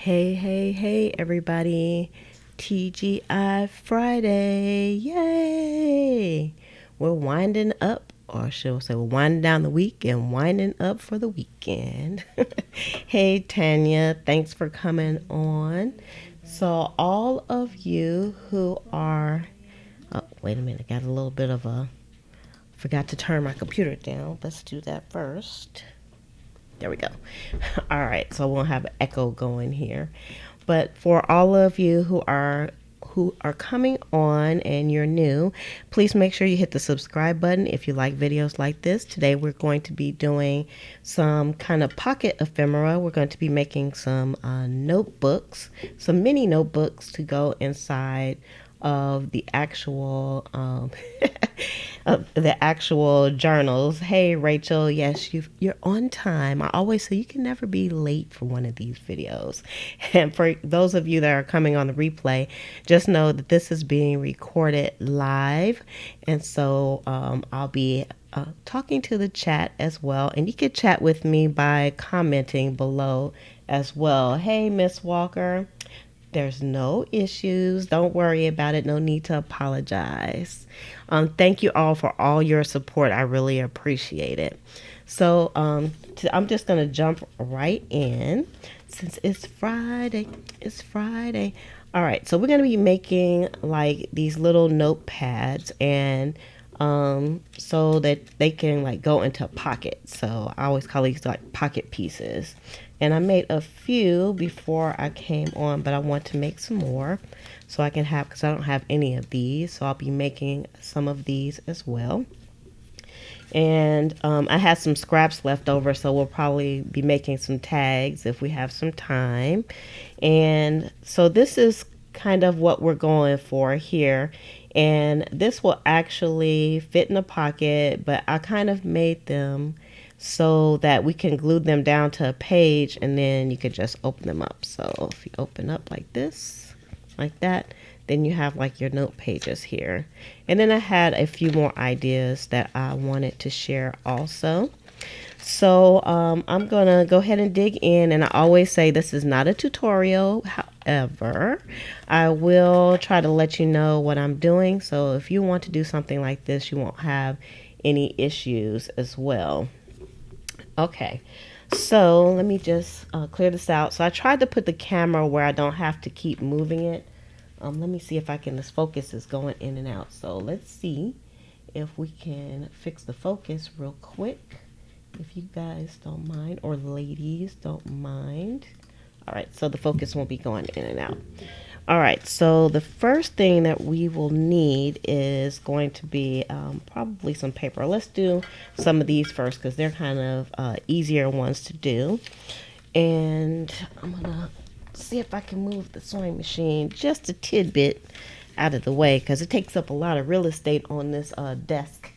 Hey, everybody. TGI Friday. Yay! We're winding up, or should I say, we're winding down the week and winding up for the weekend. Hey, Tanya, thanks for coming on. So, all of you who are, oh, wait a minute, I got a little bit of a, forgot to turn my computer down. Let's do that first. There we go. All right, so we'll have an echo going here. But for all of you who are coming on and you're new, please make sure you hit the subscribe button if you like videos like this. Today we're going to be doing some kind of pocket ephemera. We're going to be making some notebooks, some mini notebooks to go inside of the actual of the actual journals. Hey Rachel, yes, you're on time. I always say you can never be late for one of these videos. And for those of you that are coming on the replay, just know that this is being recorded live, and so I'll be talking to the chat as well, and you can chat with me by commenting below as well. Hey Miss Walker, there's no issues. Don't worry about it. No need to apologize. Thank you all for all your support. I really appreciate it. So I'm just going to jump right in since it's Friday. It's Friday. All right. So we're going to be making like these little notepads, and so that they can like go into pockets. So I always call these like pocket pieces. And I made a few before I came on, but I want to make some more so I can have, because I don't have any of these. So I'll be making some of these as well. And I had some scraps left over, so we'll probably be making some tags if we have some time. And so this is kind of what we're going for here. And this will actually fit in a pocket, but I kind of made them so that we can glue them down to a page, and then you could just open them up. So if you open up like this, like that, then you have like your note pages here. And then I had a few more ideas that I wanted to share also. So I'm gonna go ahead and dig in, and I always say this is not a tutorial. However, I will try to let you know what I'm doing, so if you want to do something like this, you won't have any issues as well. Okay, so let me just clear this out. So I tried to put the camera where I don't have to keep moving it. Let me see if I can, this focus is going in and out. So let's see if we can fix the focus real quick, if you guys don't mind, or ladies don't mind. All right, so the focus won't be going in and out. All right, so the first thing that we will need is going to be probably some paper. Let's do some of these first because they're kind of easier ones to do. And I'm gonna see if I can move the sewing machine just a tidbit out of the way because it takes up a lot of real estate on this desk.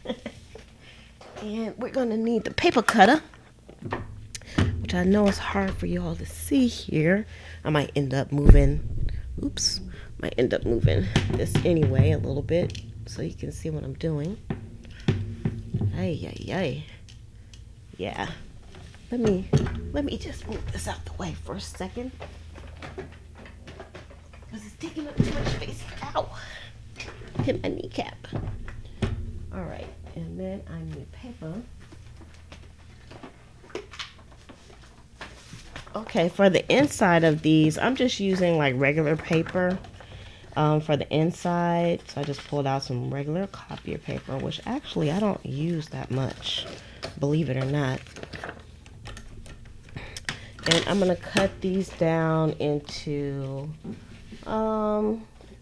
And we're gonna need the paper cutter, which I know is hard for you all to see here. I might end up moving, might end up moving this anyway a little bit so you can see what I'm doing. Ay. Yeah. Let me just move this out the way for a second because it's taking up too much space. Ow! Hit my kneecap. All right, and then I need paper. Okay, for the inside of these, I'm just using like regular paper for the inside. So I just pulled out some regular copier paper, which actually I don't use that much, believe it or not. And I'm gonna cut these down into,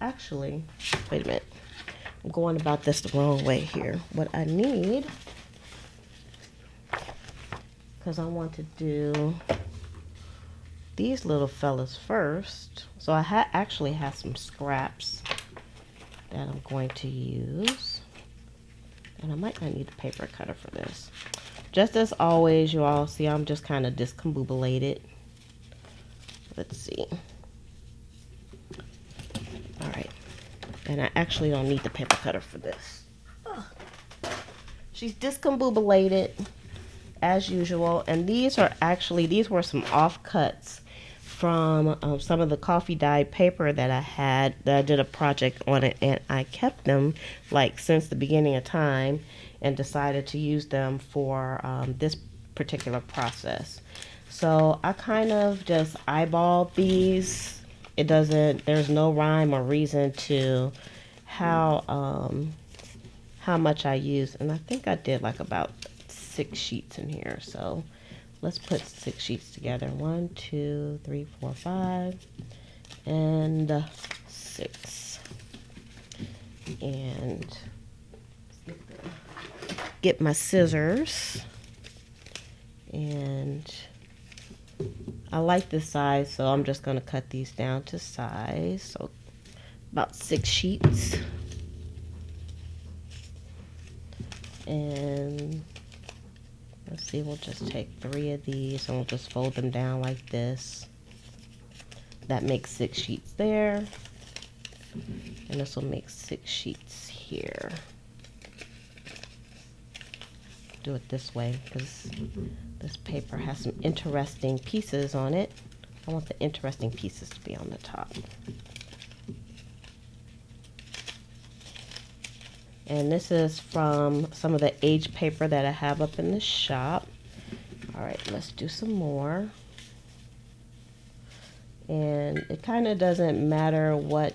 actually, wait a minute. I'm going about this the wrong way here. What I need, because I want to do these little fellas first. So I actually have some scraps that I'm going to use. And I might not need the paper cutter for this. Just as always, you all see I'm just kind of discombobulated. Let's see. All right. And I actually don't need the paper cutter for this. Ugh. She's discombobulated as usual. And these were some offcuts from some of the coffee dyed paper that I had, that I did a project on it, and I kept them like since the beginning of time and decided to use them for this particular process. So I kind of just eyeballed these. There's no rhyme or reason to how much I use, and I think I did like about 6 sheets in here. So let's put 6 sheets together. 1, 2, 3, 4, 5, and 6. And get my scissors, and I like this size, so I'm just going to cut these down to size. So about 6 sheets. And let's see, we'll just take 3 of these and we'll just fold them down like this. That makes 6 sheets there. And this will make 6 sheets here. Do it this way because this paper has some interesting pieces on it. I want the interesting pieces to be on the top. And this is from some of the aged paper that I have up in the shop. All right, let's do some more. And it kind of doesn't matter what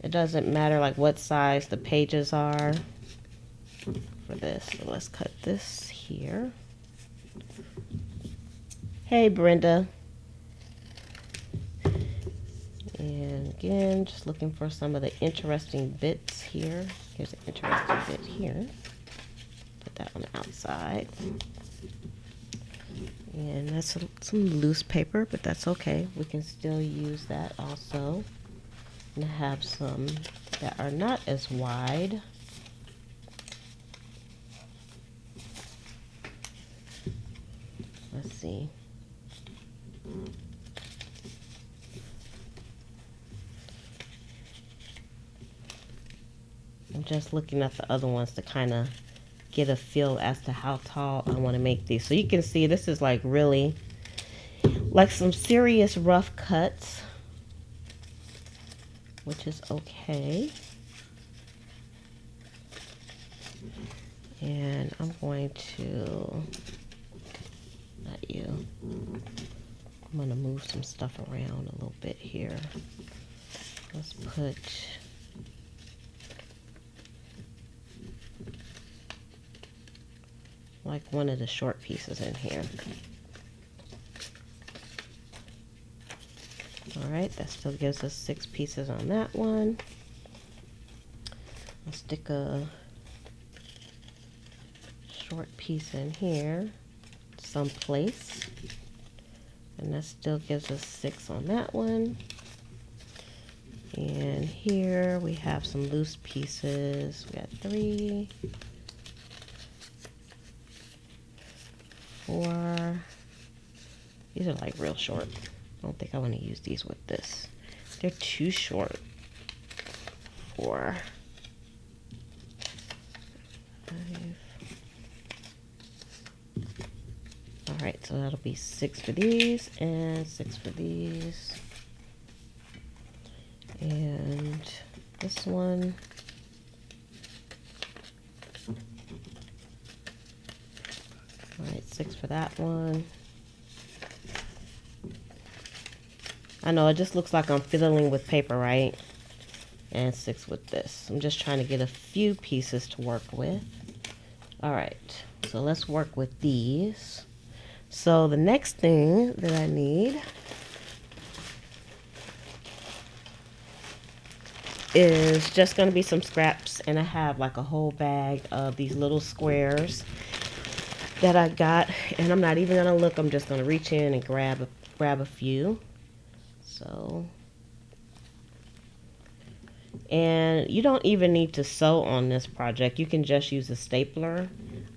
it doesn't matter like what size the pages are for this. So let's cut this here. Hey, Brenda. And again, just looking for some of the interesting bits here. Here's an interesting bit here. Put that on the outside. And that's some loose paper, but that's okay. We can still use that also. And have some that are not as wide. Let's see. I'm just looking at the other ones to kind of get a feel as to how tall I want to make these. So you can see this is like really like some serious rough cuts, which is okay. And I'm going to, not you, I'm going to move some stuff around a little bit here. Let's put like one of the short pieces in here. All right, that still gives us 6 pieces on that one. I'll stick a short piece in here someplace, and that still gives us 6 on that one. And here we have some loose pieces. We got 3, 4. These are like real short. I don't think I want to use these with this. They're too short. 4, 5. All right, so that'll be 6 for these and 6 for these. And this one. All right, 6 for that one. I know it just looks like I'm fiddling with paper, right? And 6 with this. I'm just trying to get a few pieces to work with. All right, so let's work with these. So the next thing that I need is just going to be some scraps, and I have like a whole bag of these little squares that I got, and I'm not even going to look. I'm just going to reach in and grab a few. So, and you don't even need to sew on this project. You can just use a stapler.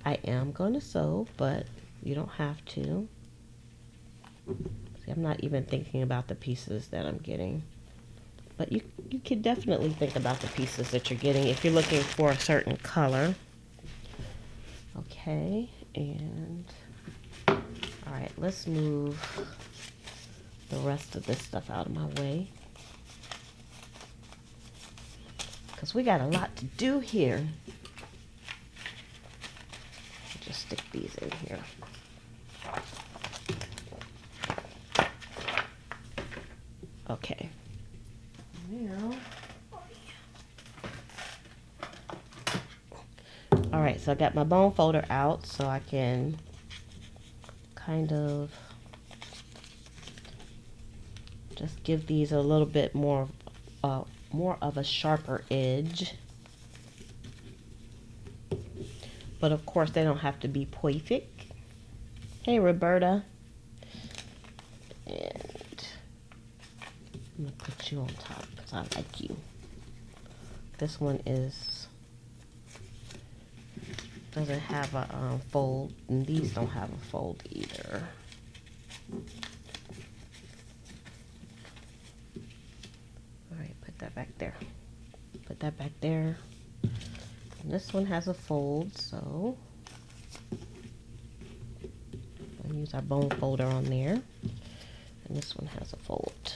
I am going to sew, but you don't have to. See, I'm not even thinking about the pieces that I'm getting. But you can definitely think about the pieces that you're getting if you're looking for a certain color. Okay, And all right, let's move the rest of this stuff out of my way, because we got a lot to do here. Just stick these in here. Okay. Now, all right, so I got my bone folder out so I can kind of just give these a little bit more of a sharper edge. But of course, they don't have to be perfect. Hey, Roberta. And I'm gonna put you on top because I like you. This one doesn't have a fold, and these don't have a fold either. All right, put that back there. Put that back there. And this one has a fold, so I'll use our bone folder on there. And this one has a fold.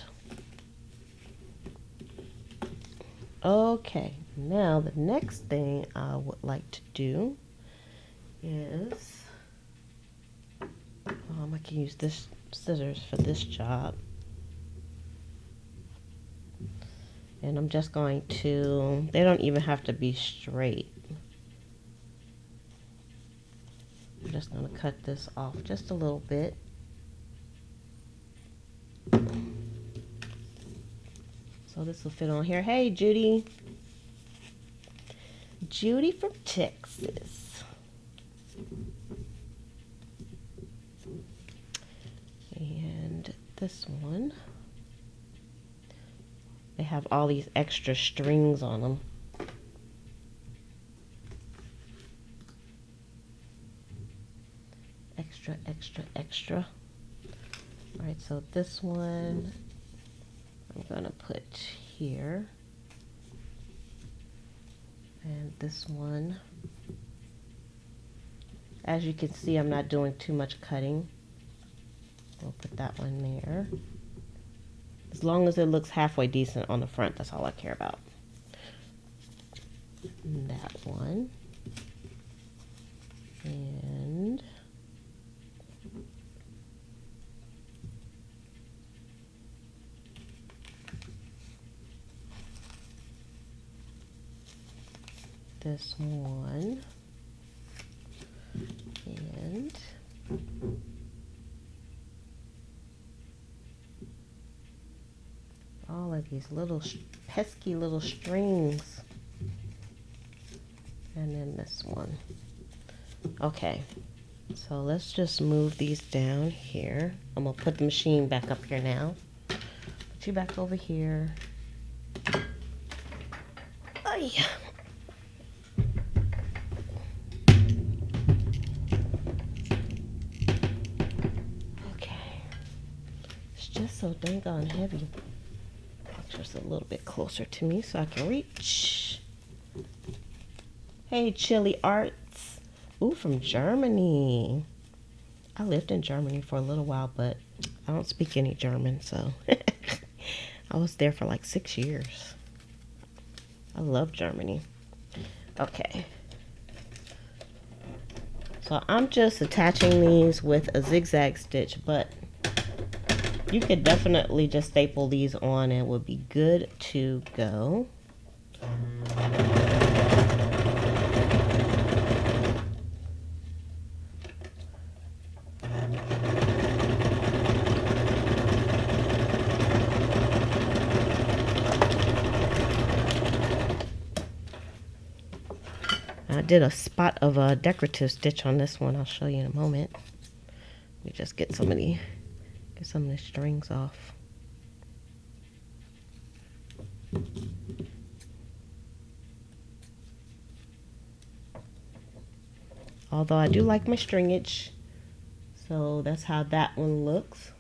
Okay, now the next thing I would like to do is, I can use this scissors for this job. And I'm just going to, they don't even have to be straight. I'm just going to cut this off just a little bit. So this will fit on here. Hey, Judy. Judy from Texas. And this one, they have all these extra strings on them. Extra, extra, extra. All right, so this one I'm gonna put here. And this one, as you can see, I'm not doing too much cutting. We'll put that one there. As long as it looks halfway decent on the front, that's all I care about. And that one. And this one. And all of these little pesky little strings. And then this one. Okay, so let's just move these down here. I'm gonna put the machine back up here now. Put you back over here. Oh yeah. Okay. It's just so dang on heavy. Just a little bit closer to me so I can reach. Hey, Chili Arts. Ooh, from Germany. I lived in Germany for a little while, but I don't speak any German, so I was there for like 6 years. I love Germany. Okay. So I'm just attaching these with a zigzag stitch, but you could definitely just staple these on and it would be good to go. I did a spot of a decorative stitch on this one. I'll show you in a moment. Let me just get some of the strings off. Although I do like my stringage, so that's how that one looks.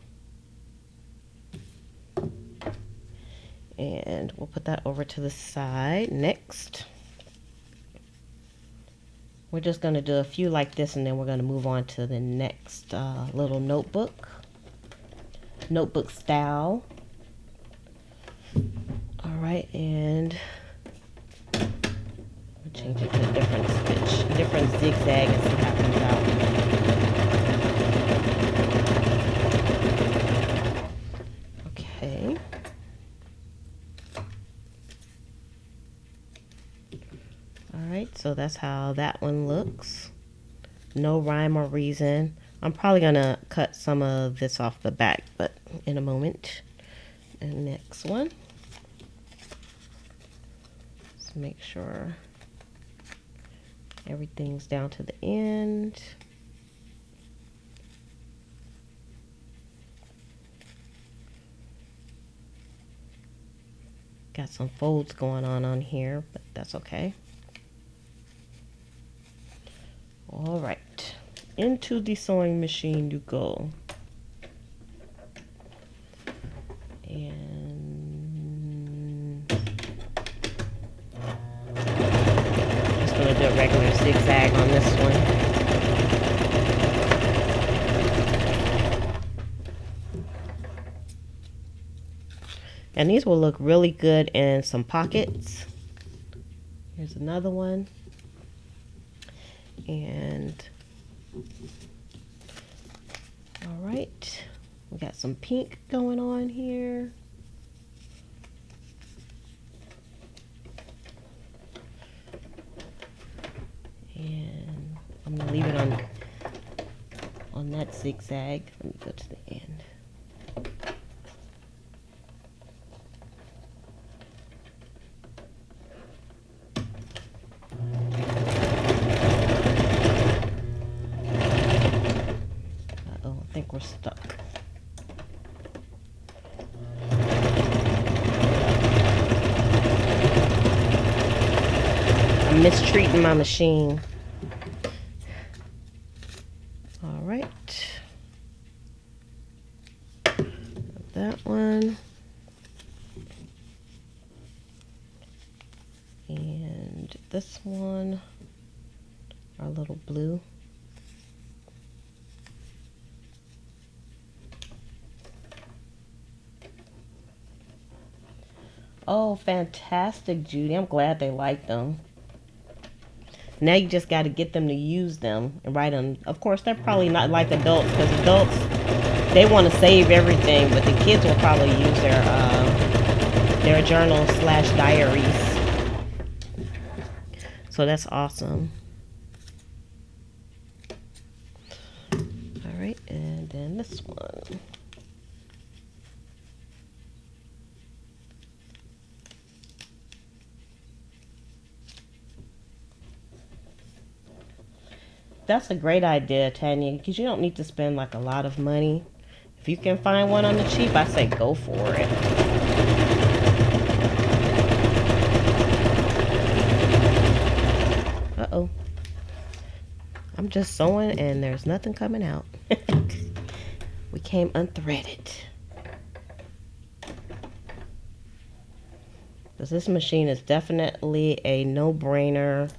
And we'll put that over to the side next. We're just going to do a few like this, and then we're going to move on to the next little notebook style. All right, and we'll change it to a different stitch, different zigzag, and see how it comes out. Okay. Alright, so that's how that one looks. No rhyme or reason. I'm probably going to cut some of this off the back, but in a moment. And next one. Let's make sure everything's down to the end. Got some folds going on here, but that's okay. All right, into the sewing machine you go. And just gonna do a regular zigzag on this one. And these will look really good in some pockets. Here's another one. And all right, we got some pink going on here. And I'm gonna leave it on that zigzag. Let me go to the end. We're stuck. I'm mistreating my machine. All right. That one. And this one, our little blue. Oh, fantastic, Judy. I'm glad they like them. Now you just got to get them to use them and write them. Of course, they're probably not like adults, because adults, they want to save everything, but the kids will probably use their journals / diaries. So that's awesome. All right, and then this one. That's a great idea, Tanya, because you don't need to spend like a lot of money. If you can find one on the cheap, I say go for it. Uh-oh. I'm just sewing and there's nothing coming out. We came unthreaded. Because this machine is definitely a no-brainer.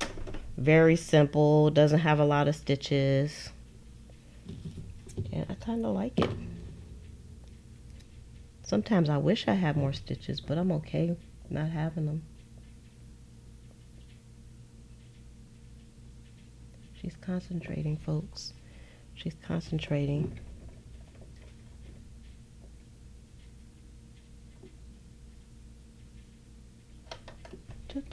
Very simple, doesn't have a lot of stitches, and I kind of like it. Sometimes I wish I had more stitches, but I'm okay not having them. She's concentrating, folks. She's concentrating.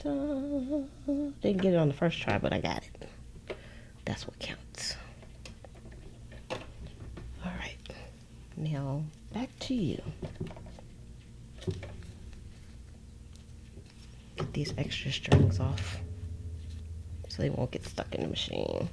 Didn't get it on the first try, but I got it. That's what counts. All right, now back to you. Get these extra strings off so they won't get stuck in the machine.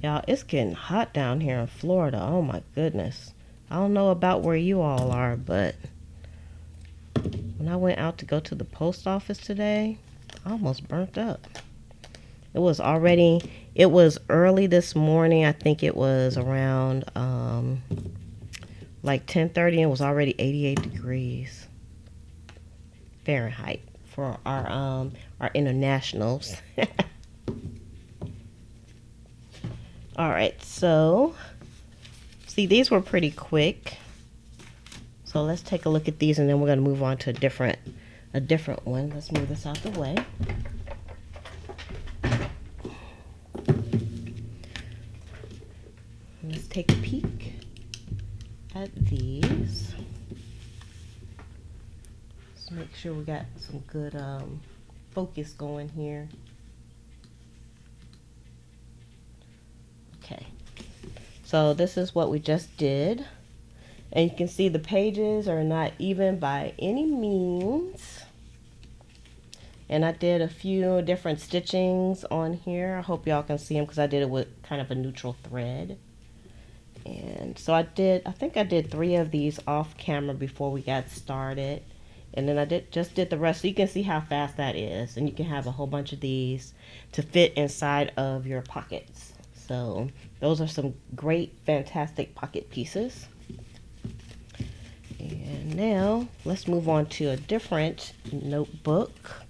Y'all, it's getting hot down here in Florida. Oh my goodness. I don't know about where you all are, but when I went out to go to the post office today, almost burnt up. It was early this morning. I think it was around like 10:30, and it was already 88 degrees Fahrenheit for our internationals. All right, so see, these were pretty quick. So let's take a look at these, and then we're going to move on to a different one. Let's move this out the way. Let's take a peek at these. Let's make sure we got some good focus going here. Okay, so this is what we just did. And you can see the pages are not even by any means. And I did a few different stitchings on here. I hope y'all can see them because I did it with kind of a neutral thread. And so I think I did 3 of these off camera before we got started. And then I just did the rest. So you can see how fast that is. And you can have a whole bunch of these to fit inside of your pockets. So those are some great, fantastic pocket pieces. And now let's move on to a different notebook.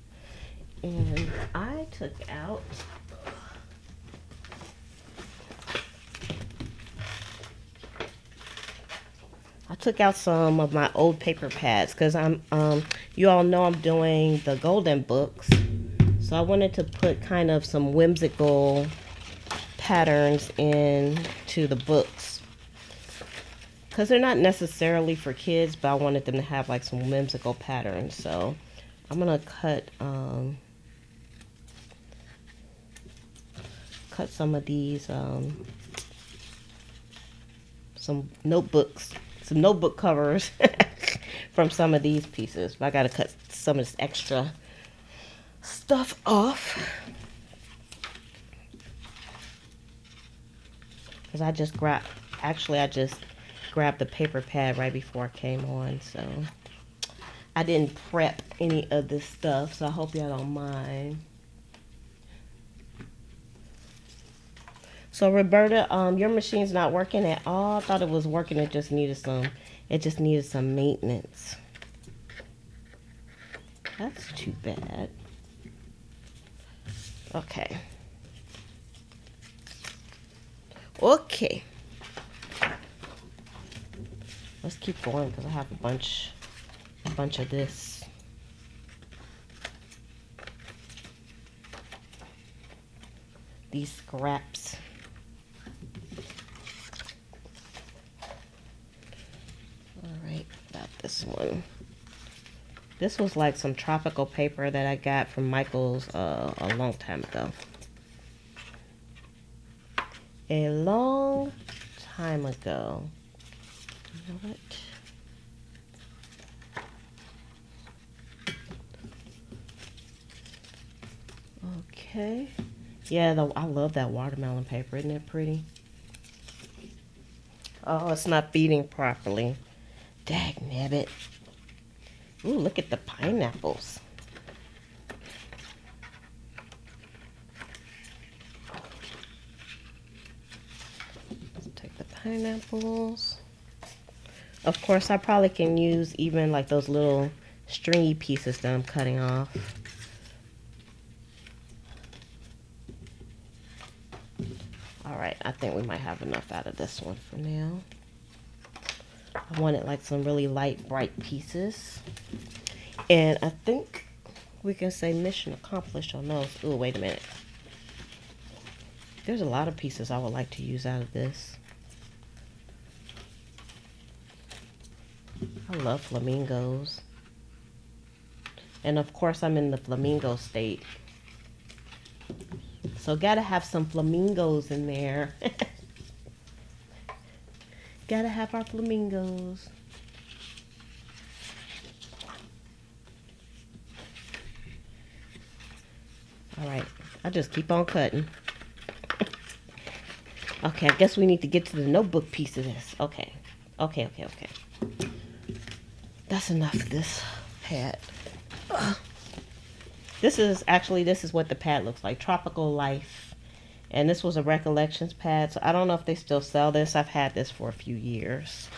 And I took out some of my old paper pads because you all know I'm doing the golden books. So I wanted to put kind of some whimsical patterns into the books. Because they're not necessarily for kids, but I wanted them to have like some whimsical patterns. So I'm going to cut some of these, some notebook covers from some of these pieces. But I got to cut some of this extra stuff off. Because I just grabbed the paper pad right before I came on, so I didn't prep any of this stuff, so I hope y'all don't mind. So Roberta, your machine's not working at all? I thought it was working. It just needed some maintenance. That's too bad. Okay. Let's keep going because I have a bunch of this. These scraps. All right, got this one. This was like some tropical paper that I got from Michael's a long time ago. A long time ago. You know what? Okay. Yeah, I love that watermelon paper. Isn't it pretty? Oh, it's not feeding properly. Dagnabbit. Ooh, look at the pineapples. Let's take the pineapples. Of course, I probably can use even like those little stringy pieces that I'm cutting off. All right, I think we might have enough out of this one for now. I wanted like some really light, bright pieces. And I think we can say mission accomplished on those. Ooh, wait a minute. There's a lot of pieces I would like to use out of this. I love flamingos. And of course I'm in the flamingo state. So gotta have some flamingos in there. Gotta have our flamingos. All right, I just keep on cutting. Okay, I guess we need to get to the notebook piece of this. Okay. That's enough of this pad. This is what the pad looks like. Tropical Life. And this was a recollections pad. So I don't know if they still sell this. I've had this for a few years.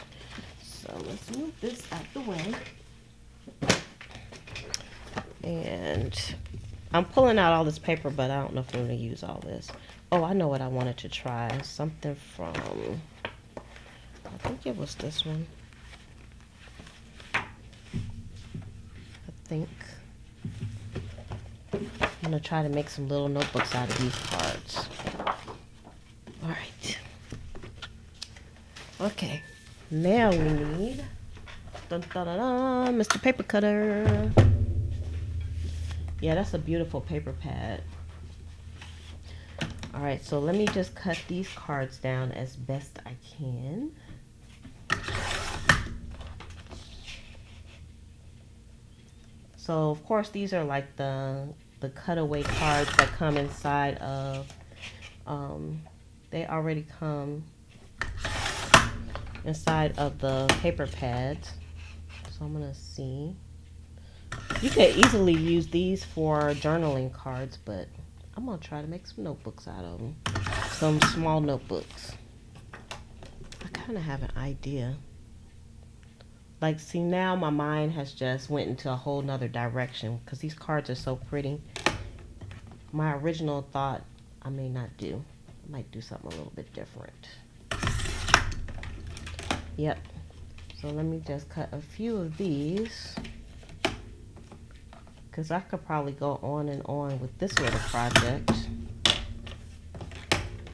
So let's move this out the way. And I'm pulling out all this paper, but I don't know if I'm going to use all this. Oh, I know what I wanted to try. Something from, I think it was this one. I'm going to try to make some little notebooks out of these cards. All right. Okay. Now we need, dun, dun, dun, dun, Mr. Paper Cutter. Yeah, that's a beautiful paper pad. All right, so let me just cut these cards down as best I can. So, of course, these are like the cutaway cards that come inside of, they already come inside of the paper pads. So I'm going to see. You could easily use these for journaling cards, but I'm going to try to make some notebooks out of them. Some small notebooks. I kind of have an idea. Like, see, now my mind has just went into a whole nother direction because these cards are so pretty. My original thought I may not do. I might do something a little bit different. Yep. So let me just cut a few of these, because I could probably go on and on with this little project.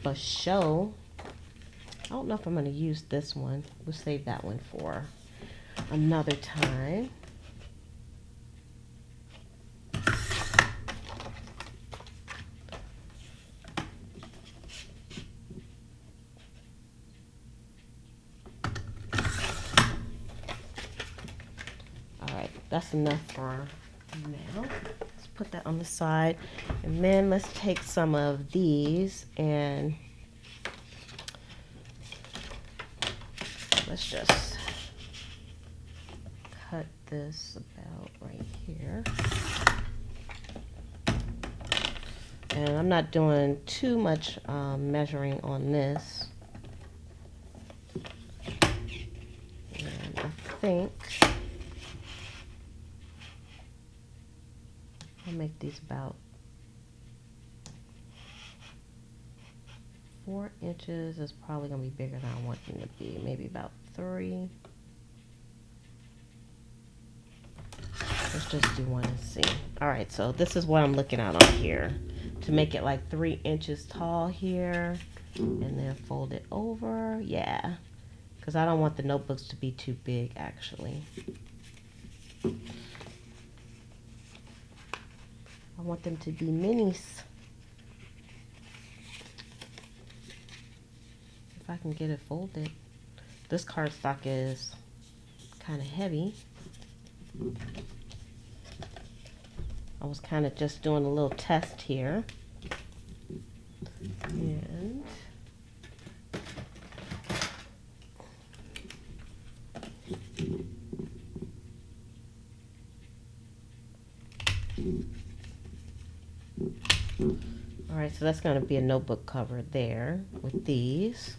But show, I don't know if I'm going to use this one. We'll save that one for another time. All right, that's enough for now. Let's put that on the side, and then let's take some of these and let's just cut this about right here. And I'm not doing too much measuring on this. And I think I'll make these about 4 inches. Is probably going to be bigger than I want them to be. Maybe about 3. Let's just do one and see. All right, so this is what I'm looking at on here. To make it like 3 inches tall here, and then fold it over. Yeah, because I don't want the notebooks to be too big, actually. I want them to be minis. If I can get it folded. This cardstock is kind of heavy. I was kind of just doing a little test here. And all right, so that's going to be a notebook cover there with these.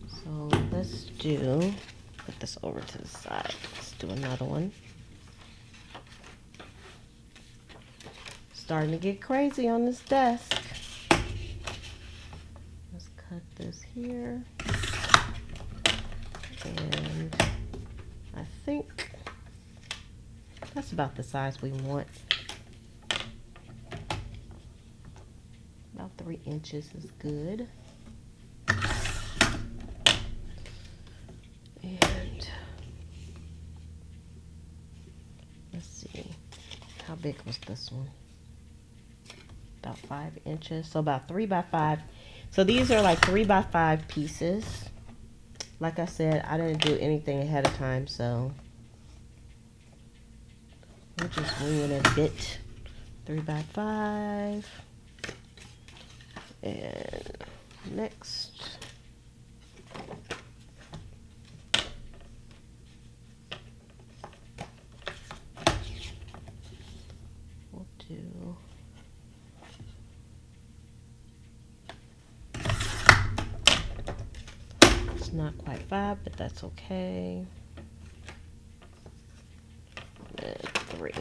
So let's do, put this over to the side. Let's do another one. Starting to get crazy on this desk. Let's cut this here. And I think that's about the size we want. About 3 inches is good. And let's see, how big was this one? About 5 inches, so about 3 by 5. So these are like 3 by 5 pieces. Like I said, I didn't do anything ahead of time, so we're just winging it a bit. 3 by 5. And next, It's not quite 5, but that's okay. And 3.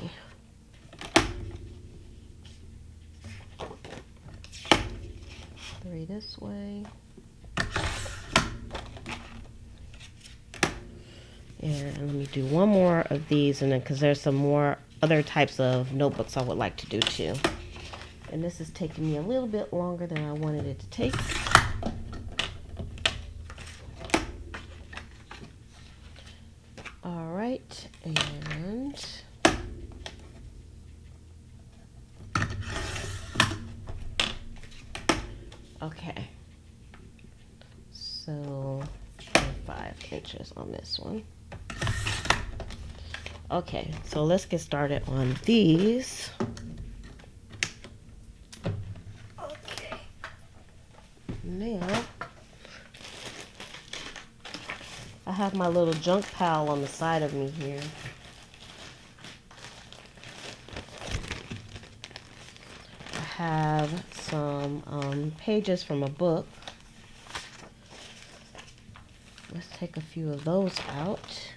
Three this way. And let me do one more of these, and then because there's some more other types of notebooks I would like to do too. And this is taking me a little bit longer than I wanted it to take. All right, and okay, so 5 inches on this one. Okay, so let's get started on these. Okay, now I have my little junk pile on the side of me here. I have some pages from a book. Let's take a few of those out.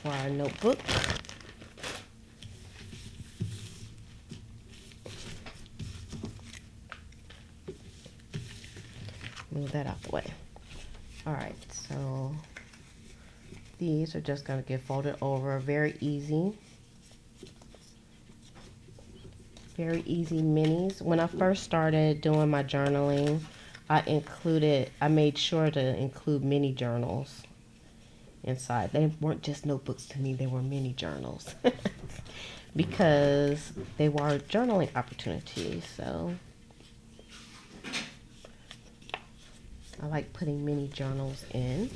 For our notebook. Move that out the way. Alright, so these are just going to get folded over. Very easy. Very easy minis. When I first started doing my journaling, I made sure to include mini journals inside. They weren't just notebooks to me, they were mini journals. Because they were journaling opportunities, so I like putting mini journals in.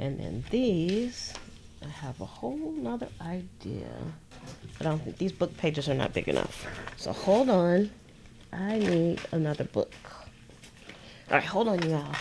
And then these, I have a whole nother idea. But I don't think these book pages are not big enough. So hold on. I need another book. Alright, hold on, y'all.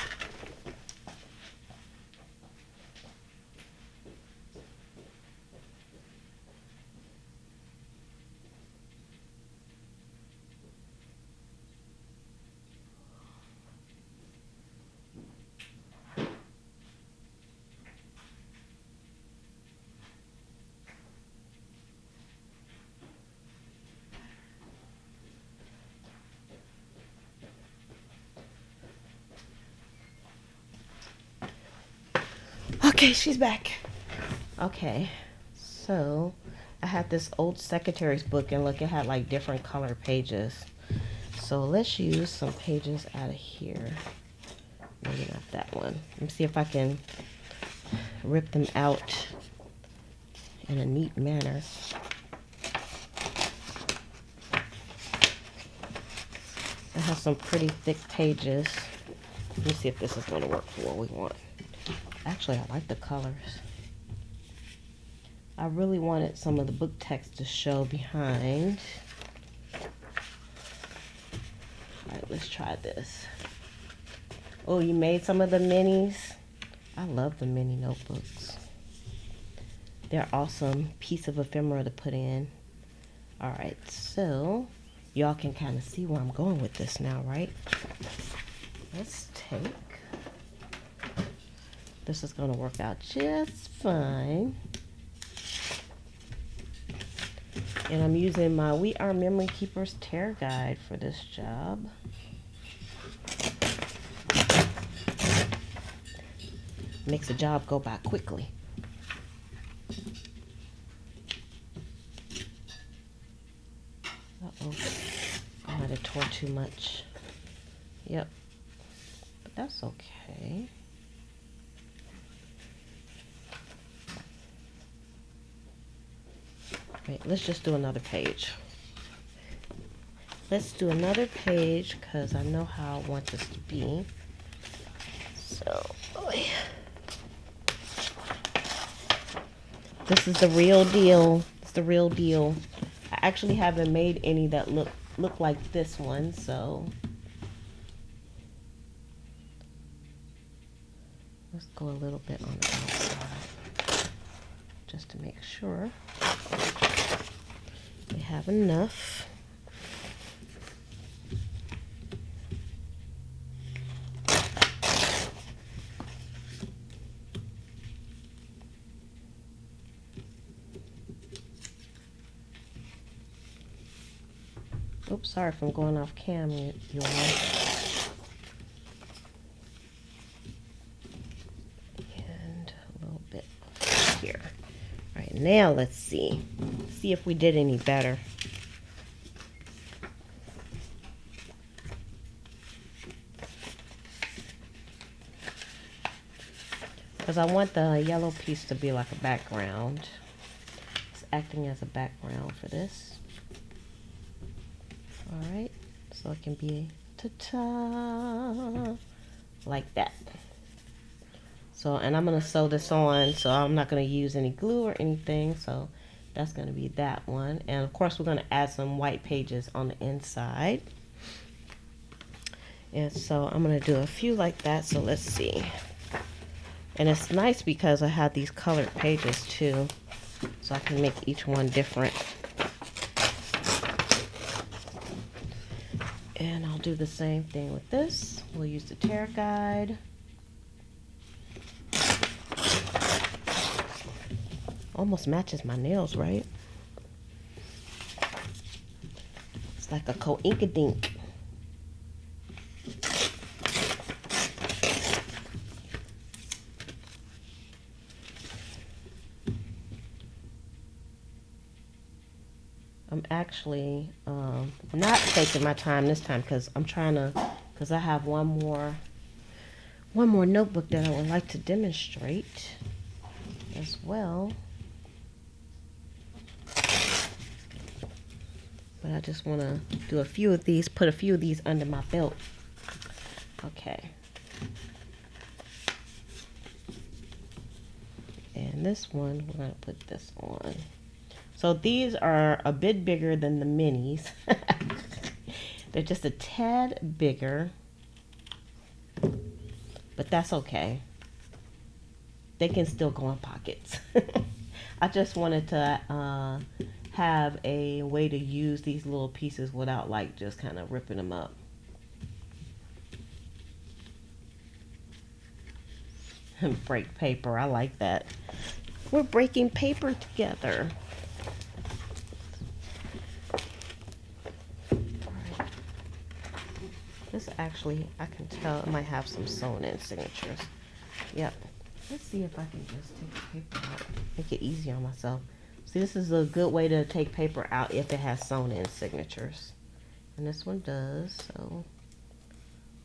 Okay, she's back. Okay, so I had this old secretary's book, and look, it had like different color pages. So let's use some pages out of here. Maybe not that one. Let me see if I can rip them out in a neat manner. It has some pretty thick pages. Let me see if this is going to work for what we want. Actually, I like the colors. I really wanted some of the book text to show behind. Alright, let's try this. Oh, you made some of the minis? I love the mini notebooks. They're awesome piece of ephemera to put in. Alright, so y'all can kind of see where I'm going with this now, right? Let's take... This is going to work out just fine. And I'm using my We Are Memory Keepers Tear Guide for this job. Makes the job go by quickly. Uh-oh. I might have tore too much. Yep. But that's okay. Wait, let's just do another page. Let's do another page because I know how I want this to be. So, this is the real deal. It's the real deal. I actually haven't made any that look like this one, so let's go a little bit on the outside just to make sure we have enough. Oops, sorry if I'm going off cam, you all. And a little bit here. All right, now let's see. See if we did any better. Because I want the yellow piece to be like a background. It's acting as a background for this. Alright, so it can be ta-ta, like that. So, and I'm going to sew this on, so I'm not going to use any glue or anything. So that's going to be that one. And of course, we're going to add some white pages on the inside. And so I'm going to do a few like that. So let's see. And it's nice because I have these colored pages too, so I can make each one different. And I'll do the same thing with this. We'll use the tear guide. Almost matches my nails, right? It's like a co-ink-a-dink. I'm actually not taking my time this time because I'm trying to, because I have one more notebook that I would like to demonstrate as well. But I just want to do a few of these, put a few of these under my belt. Okay. And this one, we're going to put this on. So these are a bit bigger than the minis. They're just a tad bigger, but that's okay. They can still go in pockets. I just wanted to have a way to use these little pieces without like just kind of ripping them up. Break paper, I like that. We're breaking paper together. This actually, I can tell it might have some sewn in signatures. Yep. Let's see if I can just take the paper out. Make it easy on myself. See, this is a good way to take paper out if it has sewn in signatures. And this one does, so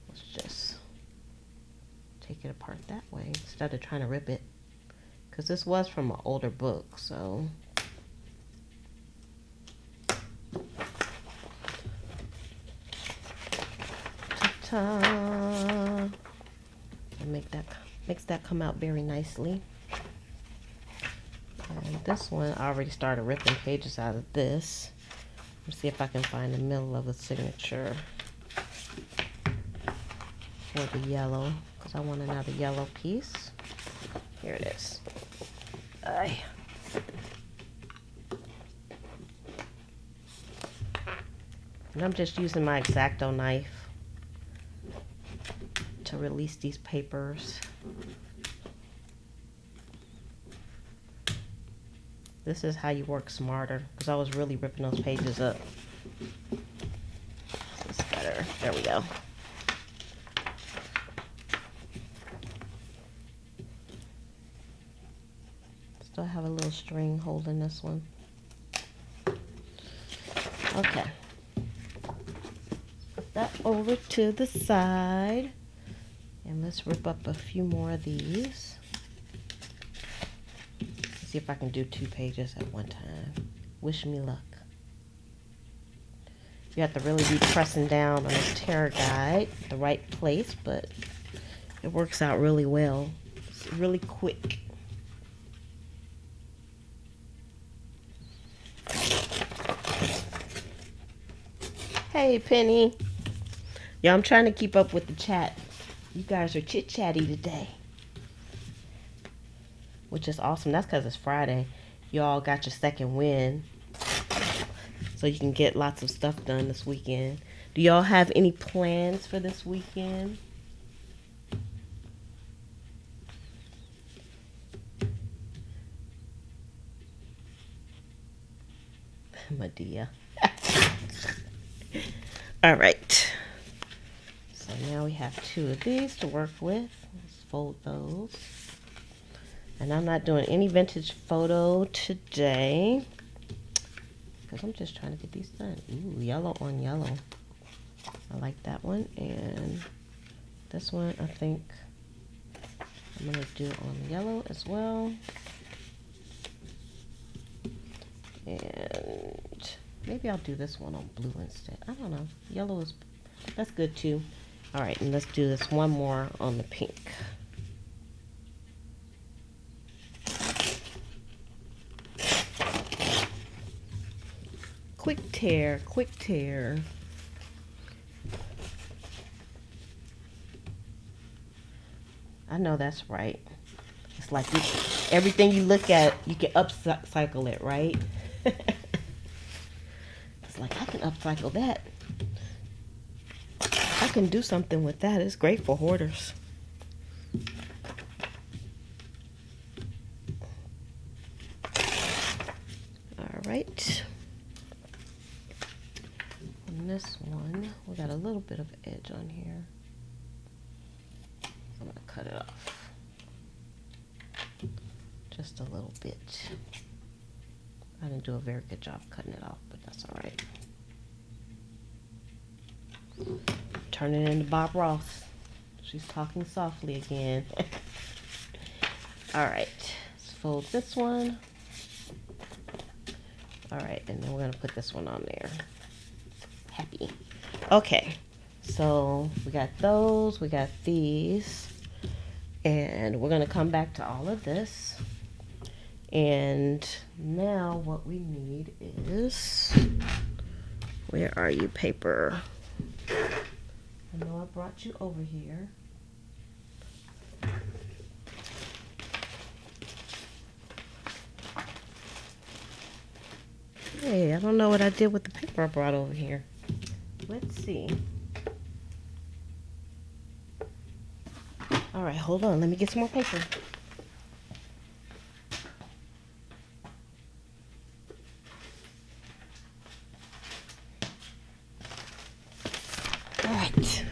let's just take it apart that way instead of trying to rip it. Because this was from an older book, so. And makes that come out very nicely. And this one, I already started ripping pages out of this. Let's see if I can find the middle of the signature for the yellow, because I want another yellow piece. Here it is. And I'm just using my X-Acto knife to release these papers. This is how you work smarter, because I was really ripping those pages up. This is better. There we go. Still have a little string holding this one. Okay. Put that over to the side. And let's rip up a few more of these. Let's see if I can do 2 pages at one time. Wish me luck. You have to really be pressing down on this tear guide, the right place, but it works out really well. It's really quick. Hey, Penny. Yeah, I'm trying to keep up with the chat. You guys are chit-chatty today, which is awesome. That's because it's Friday. Y'all got your second win, so you can get lots of stuff done this weekend. Do y'all have any plans for this weekend? Medea. All right. So now we have 2 of these to work with. Let's fold those. And I'm not doing any vintage photo today because I'm just trying to get these done. Ooh, yellow on yellow. I like that one. And this one, I think I'm going to do on yellow as well. And maybe I'll do this one on blue instead. I don't know. Yellow is, that's good too. All right, and let's do this one more on the pink. Quick tear, quick tear. I know that's right. It's like everything you look at, you can upcycle it, right? It's like, I can upcycle that. I can do something with that. It's great for hoarders. All right. On this one, we got a little bit of edge on here. I'm gonna cut it off. Just a little bit. I didn't do a very good job cutting it off, but that's all right. Turn it into Bob Ross. She's talking softly again. All right, let's fold this one. All right, and then we're gonna put this one on there. Happy. Okay, so we got those, we got these, and we're gonna come back to all of this. And now what we need is, where are you, paper? I know I brought you over here. Hey, I don't know what I did with the paper I brought over here. Let's see. All right, hold on. Let me get some more paper. All right.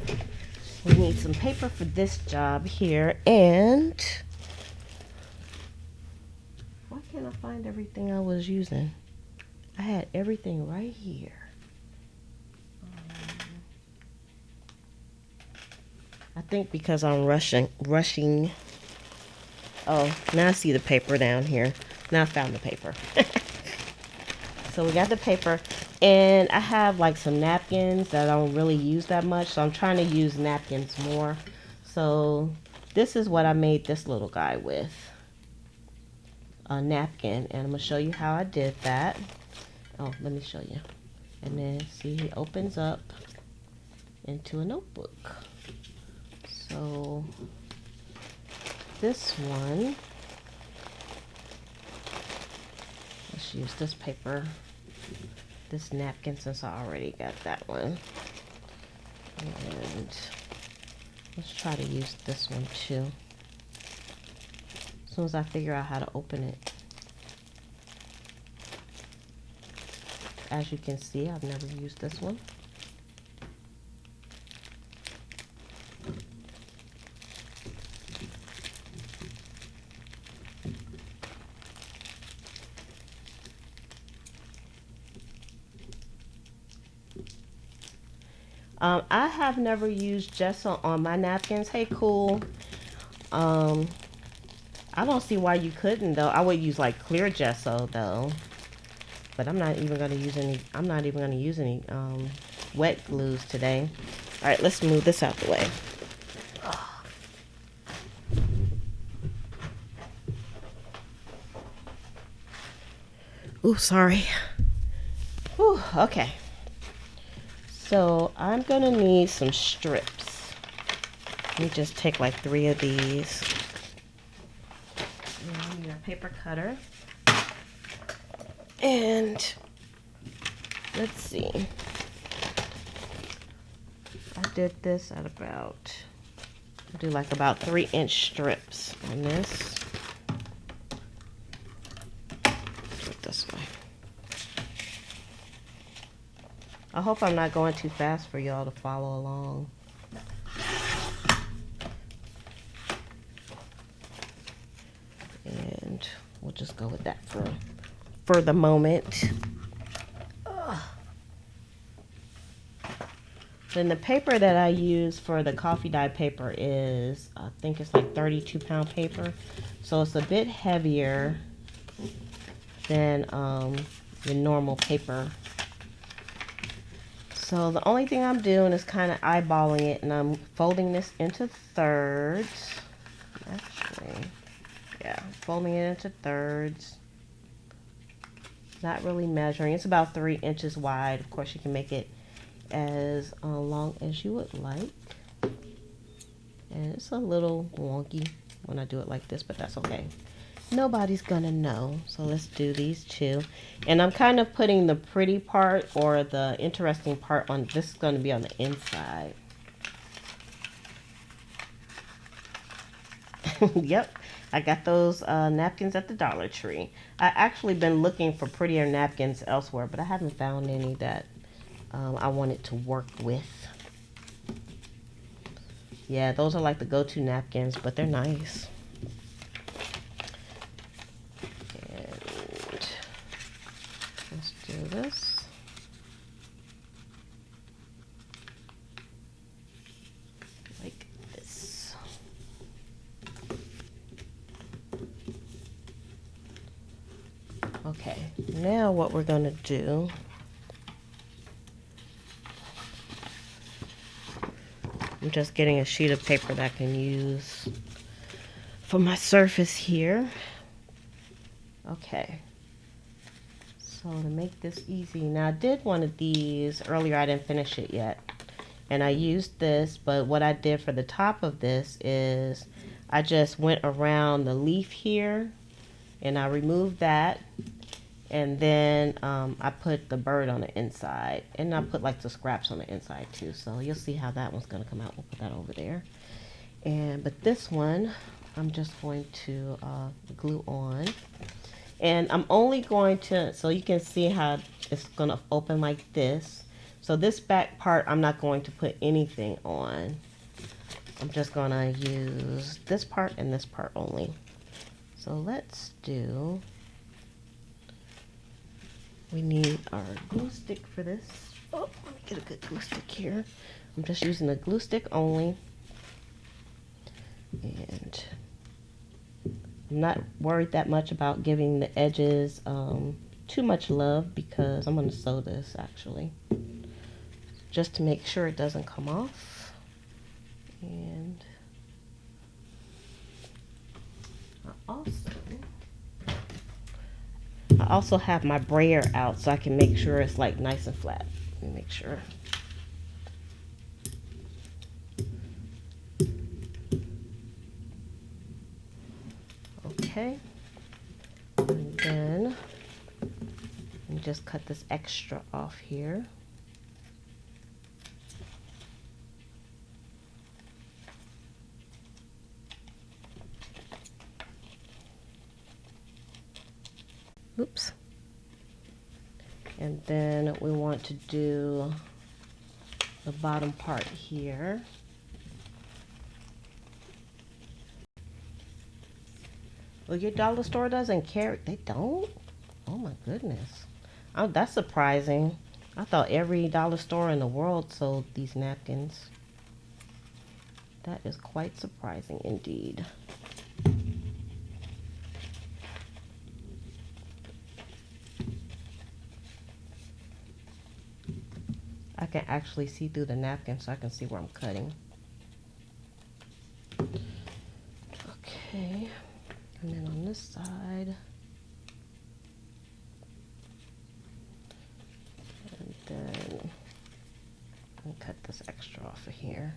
We need some paper for this job here, and why can't I find everything I was using? I had everything right here. I think because I'm rushing. Oh, now I see the paper down here. Now I found the paper. So we got the paper, and I have like some napkins that I don't really use that much, so I'm trying to use napkins more. So this is what I made this little guy with, a napkin, and I'm gonna show you how I did that. Oh, let me show you. And then see, he opens up into a notebook. So this one, let's use this paper, this napkin, since I already got that one. And let's try to use this one too, as soon as I figure out how to open it. As you can see, I've never used this one. I have never used gesso on my napkins. Hey, cool. I don't see why you couldn't though. I would use like clear gesso though, but I'm not even gonna use any. I'm not even gonna use any wet glues today. All right, let's move this out the way. Ooh, sorry. Ooh, okay. So I'm gonna need some strips. Let me just take like 3 of these. And I need a paper cutter. And let's see. I did this at about, I'll do like about 3-inch strips on this. Do it this way. I hope I'm not going too fast for y'all to follow along. And we'll just go with that for the moment. Then the paper that I use for the coffee dye paper is, I think it's like 32-pound paper. So it's a bit heavier than the normal paper. So the only thing I'm doing is kind of eyeballing it, and I'm folding this into thirds. Actually, yeah, folding it into thirds. Not really measuring. It's about 3 inches wide. Of course, you can make it as long as you would like. And it's a little wonky when I do it like this, but that's okay. Nobody's gonna know. So let's do these two. And I'm kind of putting the pretty part or the interesting part on, this is gonna be on the inside. Yep, I got those napkins at the Dollar Tree. I actually been looking for prettier napkins elsewhere, but I haven't found any that I wanted to work with. Yeah, those are like the go-to napkins, but they're nice. And let's do this. Like this. Okay, now what we're gonna do, I'm just getting a sheet of paper that I can use for my surface here. Okay, so to make this easy, now I did one of these earlier, I didn't finish it yet, and I used this, but what I did for the top of this is I just went around the leaf here and I removed that, and then I put the bird on the inside, and I put like the scraps on the inside too, so you'll see how that one's gonna come out. We'll put that over there. But this one I'm just going to glue on, and I'm only going to, so you can see how it's gonna open like this. So this back part I'm not going to put anything on. I'm just gonna use this part and this part only. So let's do, we need our glue stick for this. Oh, let me get a good glue stick here. I'm just using the glue stick only. And I'm not worried that much about giving the edges too much love, because I'm going to sew this actually, just to make sure it doesn't come off. And I also have my brayer out so I can make sure it's like nice and flat. Let me make sure. Okay. And then you just cut this extra off here. Oops. And then we want to do the bottom part here. Well, your dollar store doesn't carry, they don't? Oh my goodness. Oh, that's surprising. I thought every dollar store in the world sold these napkins. That is quite surprising indeed. I can actually see through the napkin, so I can see where I'm cutting. Okay, and then on this side, and then I'll cut this extra off of here.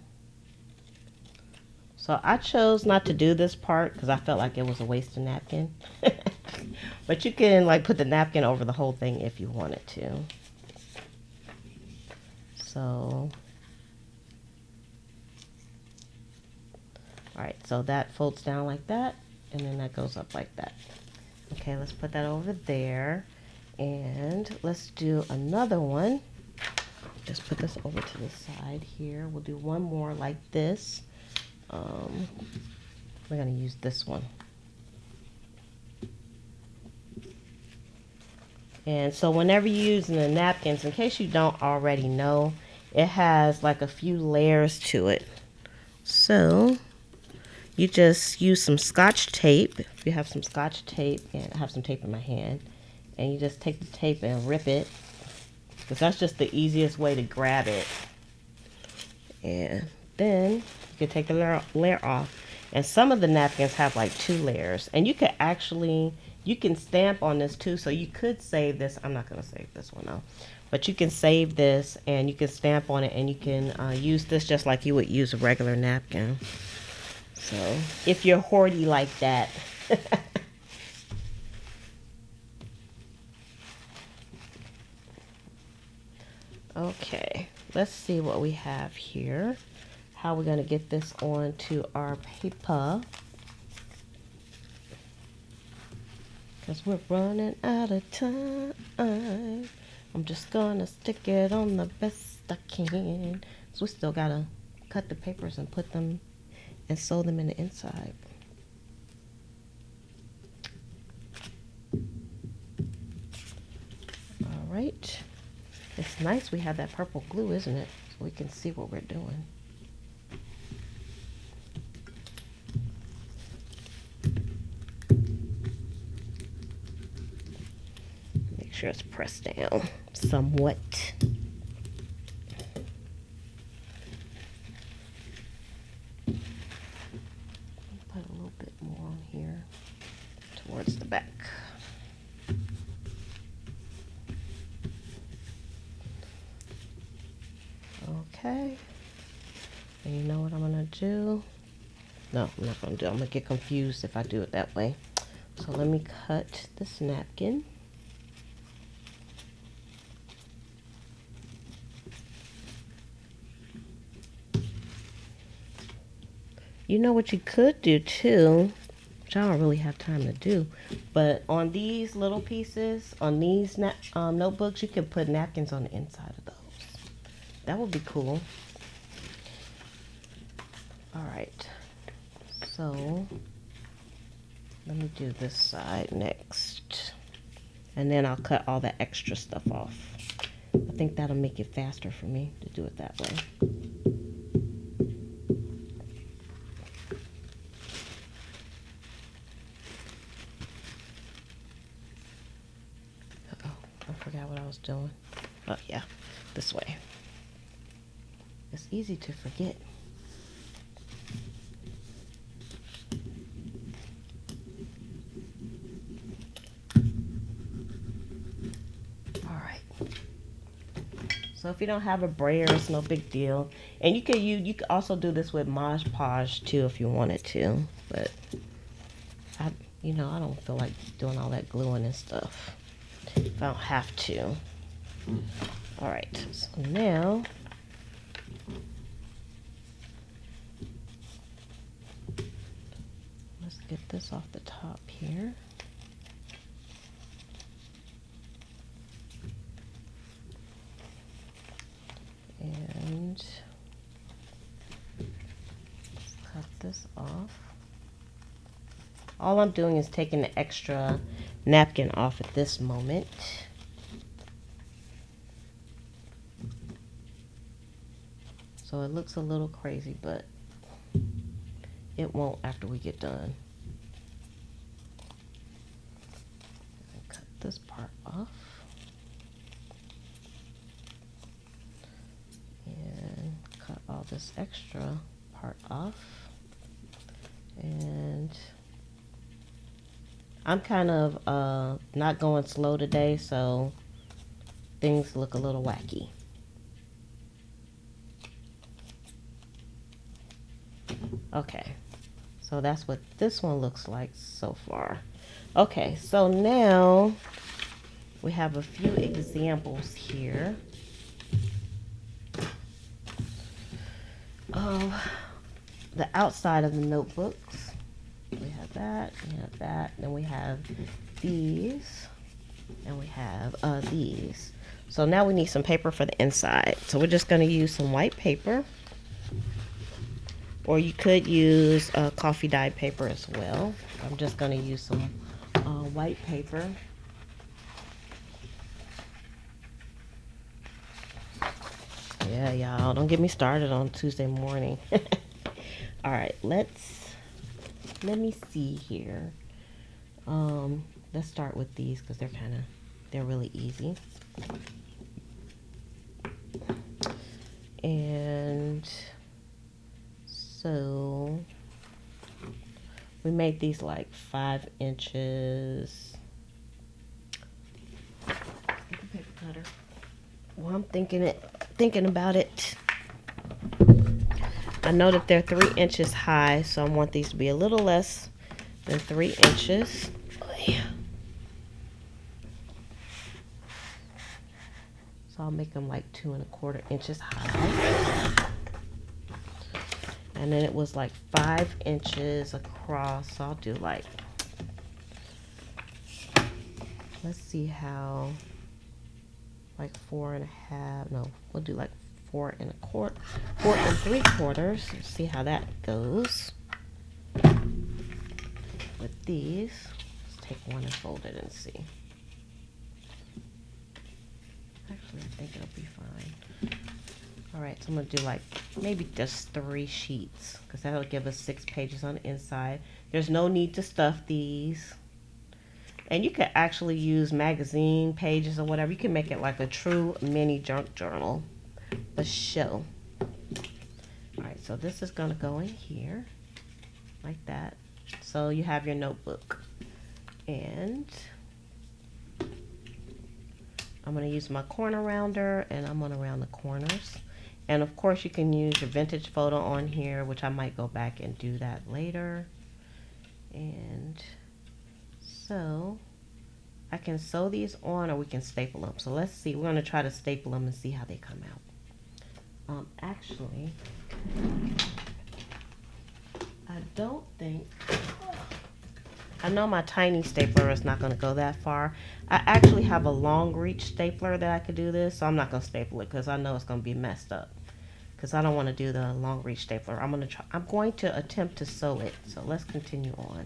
So I chose not to do this part because I felt like it was a waste of napkin. But you can like put the napkin over the whole thing if you wanted to. So, alright, so that folds down like that, and then that goes up like that. Okay, let's put that over there, and let's do another one. Just put this over to the side here. We'll do one more like this. We're going to use this one. And so whenever you're using the napkins, in case you don't already know, it has like a few layers to it. So you just use some Scotch tape. If you have some Scotch tape, and I have some tape in my hand, and you just take the tape and rip it, because that's just the easiest way to grab it. And then you can take the layer off. And some of the napkins have like 2 layers. And you can actually, you can stamp on this too. So you could save this. I'm not going to save this one though. But you can save this and you can stamp on it, and you can use this just like you would use a regular napkin. So if you're hoardy like that. Okay, let's see what we have here. How we're going to get this onto our paper. Because we're running out of time. I'm just going to stick it on the best I can. So we still got to cut the papers and put them and sew them in the inside. All right. It's nice we have that purple glue, isn't it? So we can see what we're doing. Make sure it's pressed down somewhat. Put a little bit more on here towards the back. Okay, and you know what I'm gonna do? No, I'm not gonna do it. I'm gonna get confused if I do it that way. So let me cut this napkin. You know what you could do too, which I don't really have time to do, but on these little pieces, on these notebooks, you can put napkins on the inside of those. That would be cool. All right, so let me do this side next, and then I'll cut all the extra stuff off. I think that'll make it faster for me to do it that way. Uh-oh, I forgot what I was doing. Oh yeah, this way. It's easy to forget. All right. So if you don't have a brayer, it's no big deal. And you could also do this with Mod Podge too if you wanted to. But I don't feel like doing all that gluing and stuff if I don't have to. All right. So now let's get this off the top here. And cut this off. All I'm doing is taking the extra napkin off at this moment. So it looks a little crazy, but it won't after we get done. Cut this part off. And cut all this extra part off. And I'm kind of not going slow today, so things look a little wacky. Okay, so that's what this one looks like so far. Okay, so now we have a few examples here of the outside of the notebooks. We have that, then we have these, and we have these. So now we need some paper for the inside. So we're just going to use some white paper. Or you could use coffee dyed paper as well. I'm just going to use some white paper. Yeah, y'all, don't get me started on Tuesday morning. All right, let me see here. Let's start with these because they're really easy. And so we made these like 5 inches. Paper cutter. Well, I'm thinking about it. I know that they're 3 inches high, so I want these to be a little less than 3 inches. So I'll make them like 2 1/4 inches high. And then it was like 5 inches across. So I'll do like, let's see how, like 4 1/2. No, we'll do like 4 1/4, 4 3/4. Let's see how that goes. With these, let's take one and fold it and see. Actually, I think it'll be fine. All right, so I'm gonna do like maybe just 3 sheets because that'll give us 6 pages on the inside. There's no need to stuff these. And you could actually use magazine pages or whatever. You can make it like a true mini junk journal, a show. All right, so this is gonna go in here like that. So you have your notebook. And I'm going to use my corner rounder and I'm going to round the corners. And of course you can use your vintage photo on here, which I might go back and do that later. And so I can sew these on or we can staple them. So let's see, we're going to try to staple them and see how they come out. Actually, I don't think, I know my tiny stapler is not going to go that far. I actually have a long reach stapler that I could do this, so I'm not going to staple it because I know it's going to be messed up. Because I don't want to do the long reach stapler. I'm going to attempt to sew it. So let's continue on.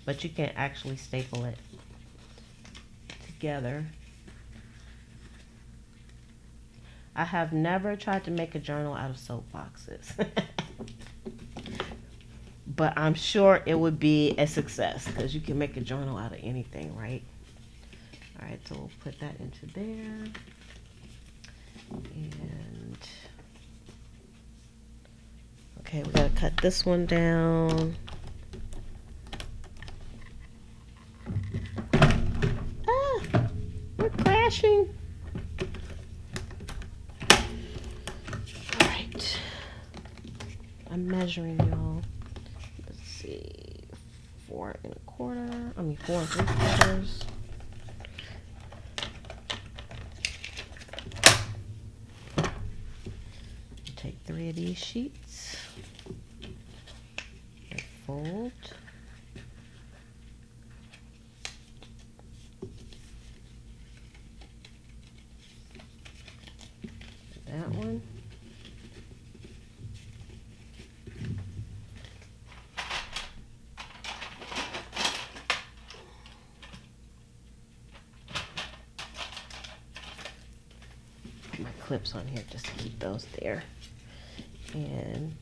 But you can actually staple it together. I have never tried to make a journal out of soap boxes. But I'm sure it would be a success because you can make a journal out of anything, right? All right, so we'll put that into there. And okay, we gotta cut this one down. Ah, we're crashing. All right, I'm measuring, y'all. 4 1/4. I mean 4 3/4. Take 3 of these sheets and fold. That one. My clips on here just to keep those there. And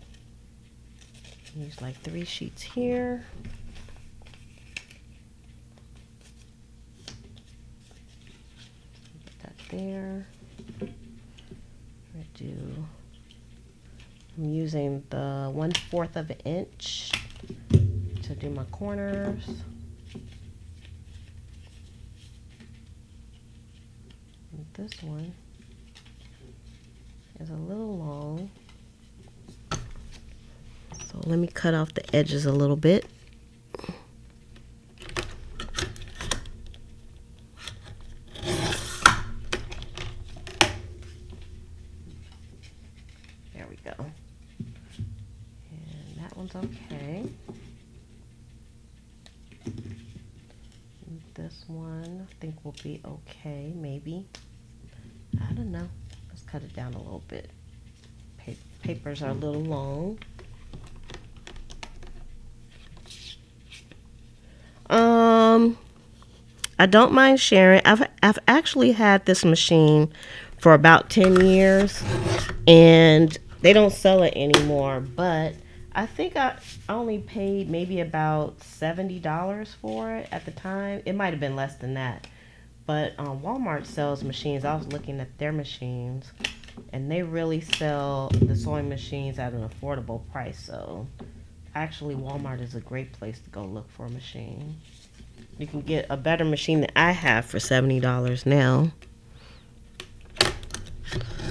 use like 3 sheets here. Put that there. I'm using the 1/4 of an inch to do my corners. And this one is a little long. So let me cut off the edges a little bit. There we go. And that one's okay. And this one I think will be okay, maybe. don't know. Let's cut it down a little bit. Papers are a little long. I don't mind sharing. I've actually had this machine for about 10 years, and they don't sell it anymore, but I think I only paid maybe about $70 for it at the time. It might have been less than that. But Walmart sells machines. I was looking at their machines, and they really sell the sewing machines at an affordable price. So actually, Walmart is a great place to go look for a machine. You can get a better machine than I have for $70 now.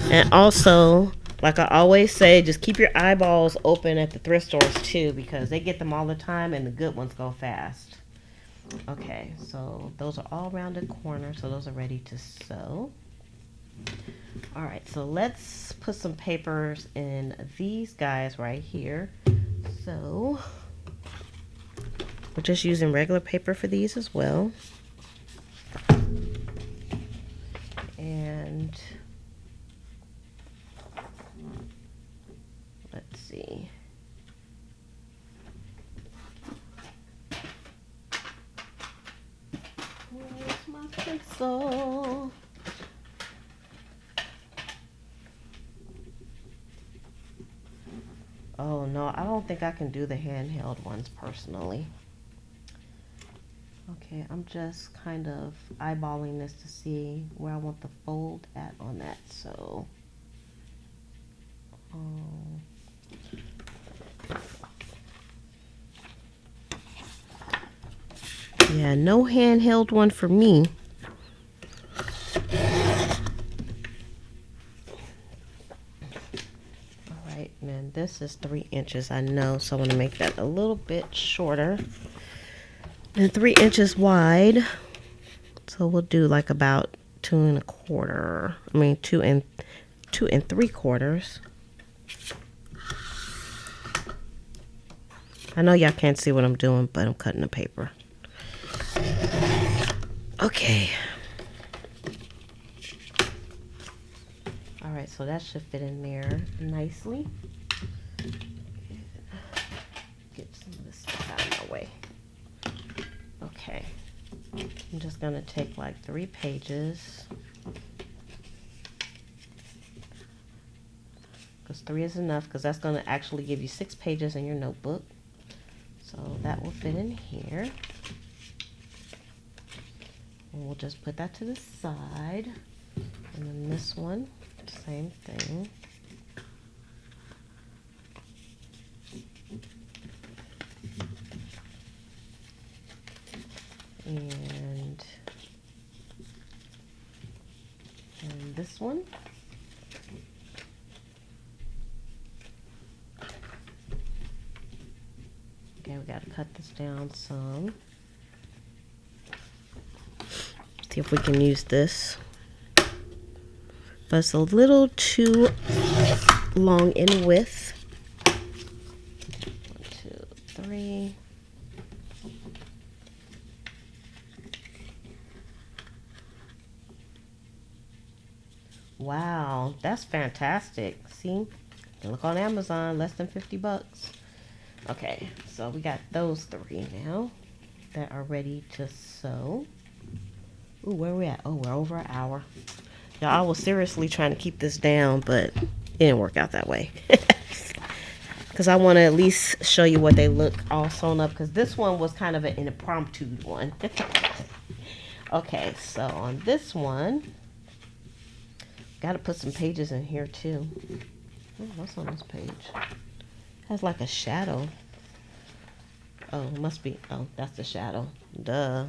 And also, like I always say, just keep your eyeballs open at the thrift stores too, because they get them all the time and the good ones go fast. Okay, so those are all rounded corners, so those are ready to sew. All right, so let's put some papers in these guys right here. So we're just using regular paper for these as well. And let's see. Where's my pencil? Oh no, I don't think I can do the handheld ones personally. Okay, I'm just kind of eyeballing this to see where I want the fold at on that. So, yeah, no handheld one for me. All right, and this is 3 inches, I know, so I want to make that a little bit shorter. And 3 inches wide, so we'll do like about 2 1/4. I mean 2 3/4. I know y'all can't see what I'm doing, but I'm cutting the paper. Okay. All right, so that should fit in there nicely. Get some of this stuff out of my way. Okay, I'm just gonna take like 3 pages, because 3 is enough, because that's gonna actually give you 6 pages in your notebook. So that will fit in here. And we'll just put that to the side. And then this one, same thing. And this one. Okay, we got to cut this down some. See if we can use this. But it's a little too long in width. 1, 2, 3. Wow, that's fantastic. See, you can look on Amazon, less than $50. Okay, so we got those 3 now that are ready to sew. Ooh, where are we at? Oh, we're over an hour. Y'all, I was seriously trying to keep this down, but it didn't work out that way. Because I want to at least show you what they look all sewn up, because this one was kind of an impromptu one. Okay, so on this one, got to put some pages in here too. Oh, what's on this page? It has like a shadow. Oh, it must be. Oh, that's the shadow. Duh.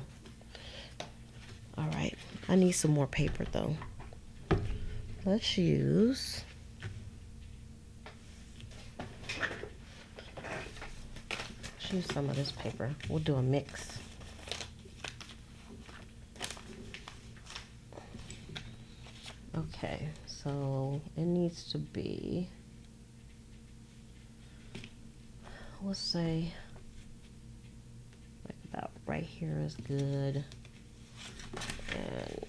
All right. I need some more paper though. Let's use some of this paper. We'll do a mix. Okay, so it needs to be, we'll say, like about right here is good. And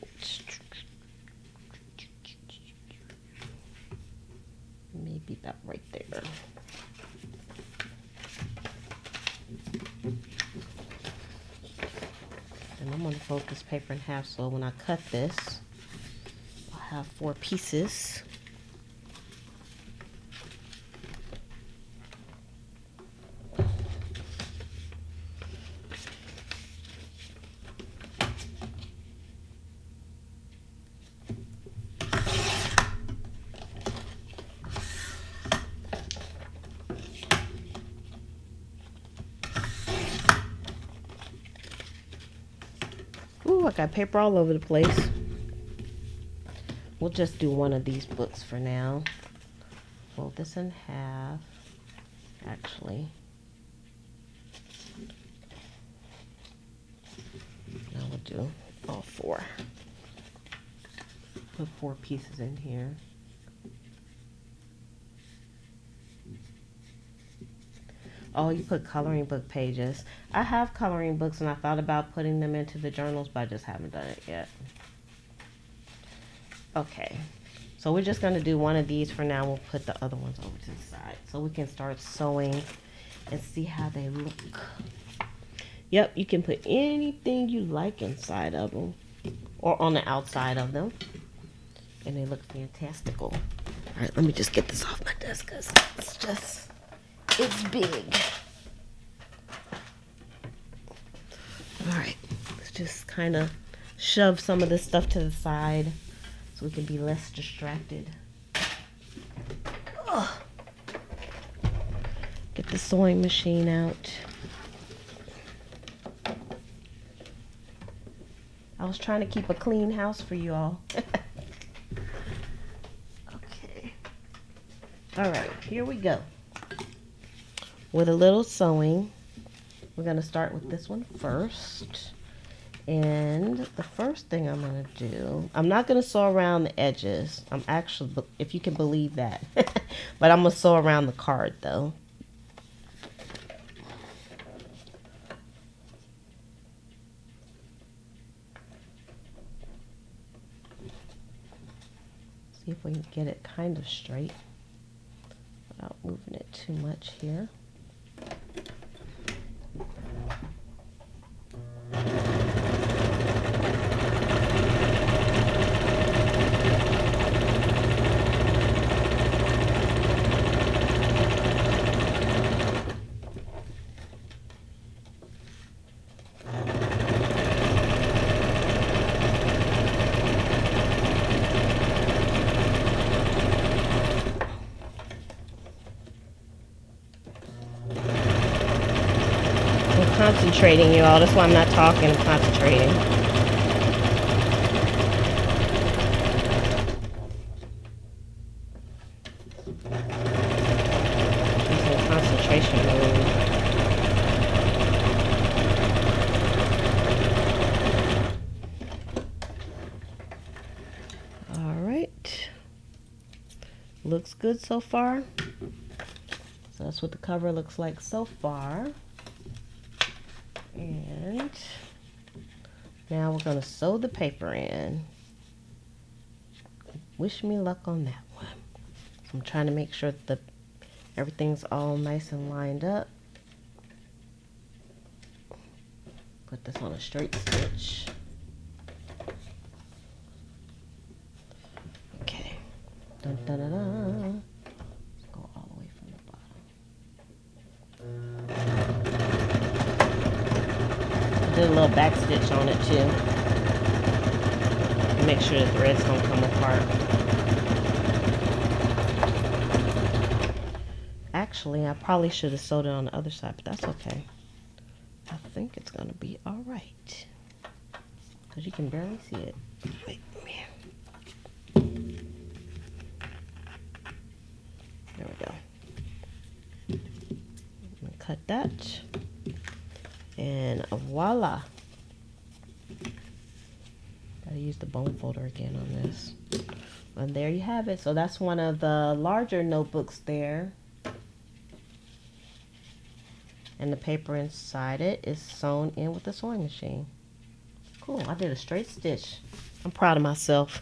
be about right there. And I'm going to fold this paper in half, so when I cut this, I'll have 4 pieces. Ooh, I got paper all over the place. We'll just do one of these books for now. Fold this in half, actually. Now we'll do all 4. Put 4 pieces in here. Oh, you put coloring book pages. I have coloring books and I thought about putting them into the journals, but I just haven't done it yet. Okay, so we're just going to do one of these for now. We'll put the other ones over to the side so we can start sewing and see how they look. Yep, you can put anything you like inside of them or on the outside of them, and they look fantastical. All right, let me just get this off my desk because it's big. All right, let's just kind of shove some of this stuff to the side so we can be less distracted. Ugh. Get the sewing machine out. I was trying to keep a clean house for you all. Okay. All right, here we go. With a little sewing, we're going to start with this one first. And the first thing I'm going to do, I'm not going to sew around the edges. I'm actually, if you can believe that. But I'm going to sew around the card though. See if we can get it kind of straight without moving it too much here. Concentrating, you all. That's why I'm not talking. I'm concentrating. It's a concentration mode. All right. Looks good so far. So that's what the cover looks like so far. And now we're going to sew the paper in. Wish me luck on that one. So I'm trying to make sure that everything's all nice and lined up. Put this on a straight stitch. Okay. Dun, dun, dun, dun. Let's go all the way from the bottom. Did a little back stitch on it too. Make sure the threads don't come apart. Actually, I probably should have sewed it on the other side, but that's okay. I think it's gonna be all right. Because you can barely see it. Wait, man. There we go. I'm gonna cut that. And voila. Gotta use the bone folder again on this. And there you have it. So that's one of the larger notebooks there. And the paper inside it is sewn in with the sewing machine. Cool, I did a straight stitch. I'm proud of myself.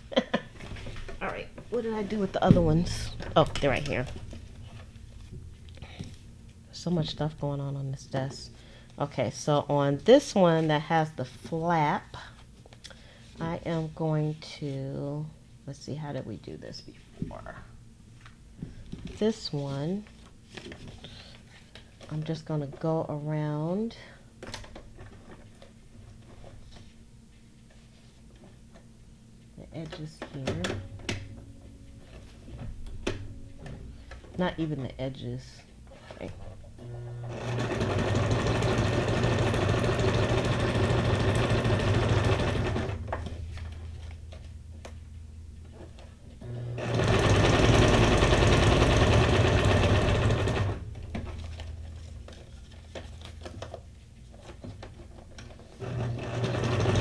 All right, what did I do with the other ones? Oh, they're right here. So much stuff going on this desk. Okay, so on this one that has the flap, I am going to, let's see, how did we do this before? This one, I'm just going to go around the edges here. Not even the edges. Okay.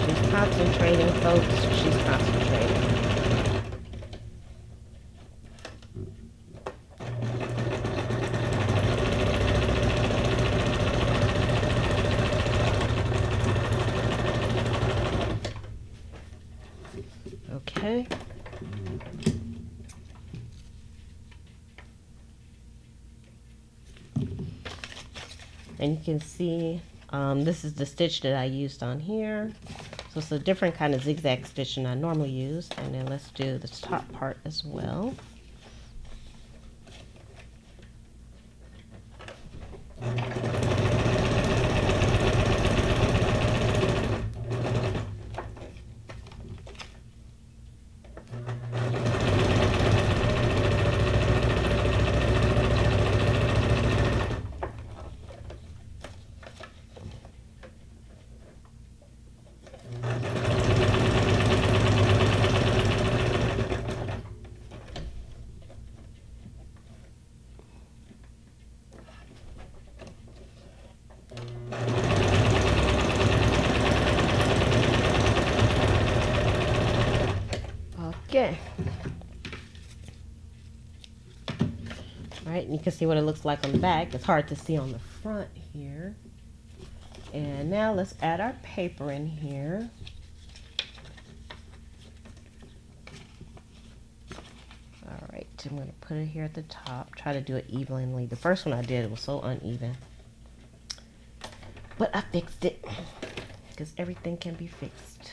She's concentrating, folks. She's concentrating. Okay. And you can see this is the stitch that I used on here. So it's a different kind of zigzag stitch than I normally use. And then let's do the top part as well. Okay. All right, and you can see what it looks like on the back. It's hard to see on the front here. And now let's add our paper in here. All right, I'm going to put it here at the top. Try to do it evenly. The first one I did, it was so uneven. But I fixed it because everything can be fixed.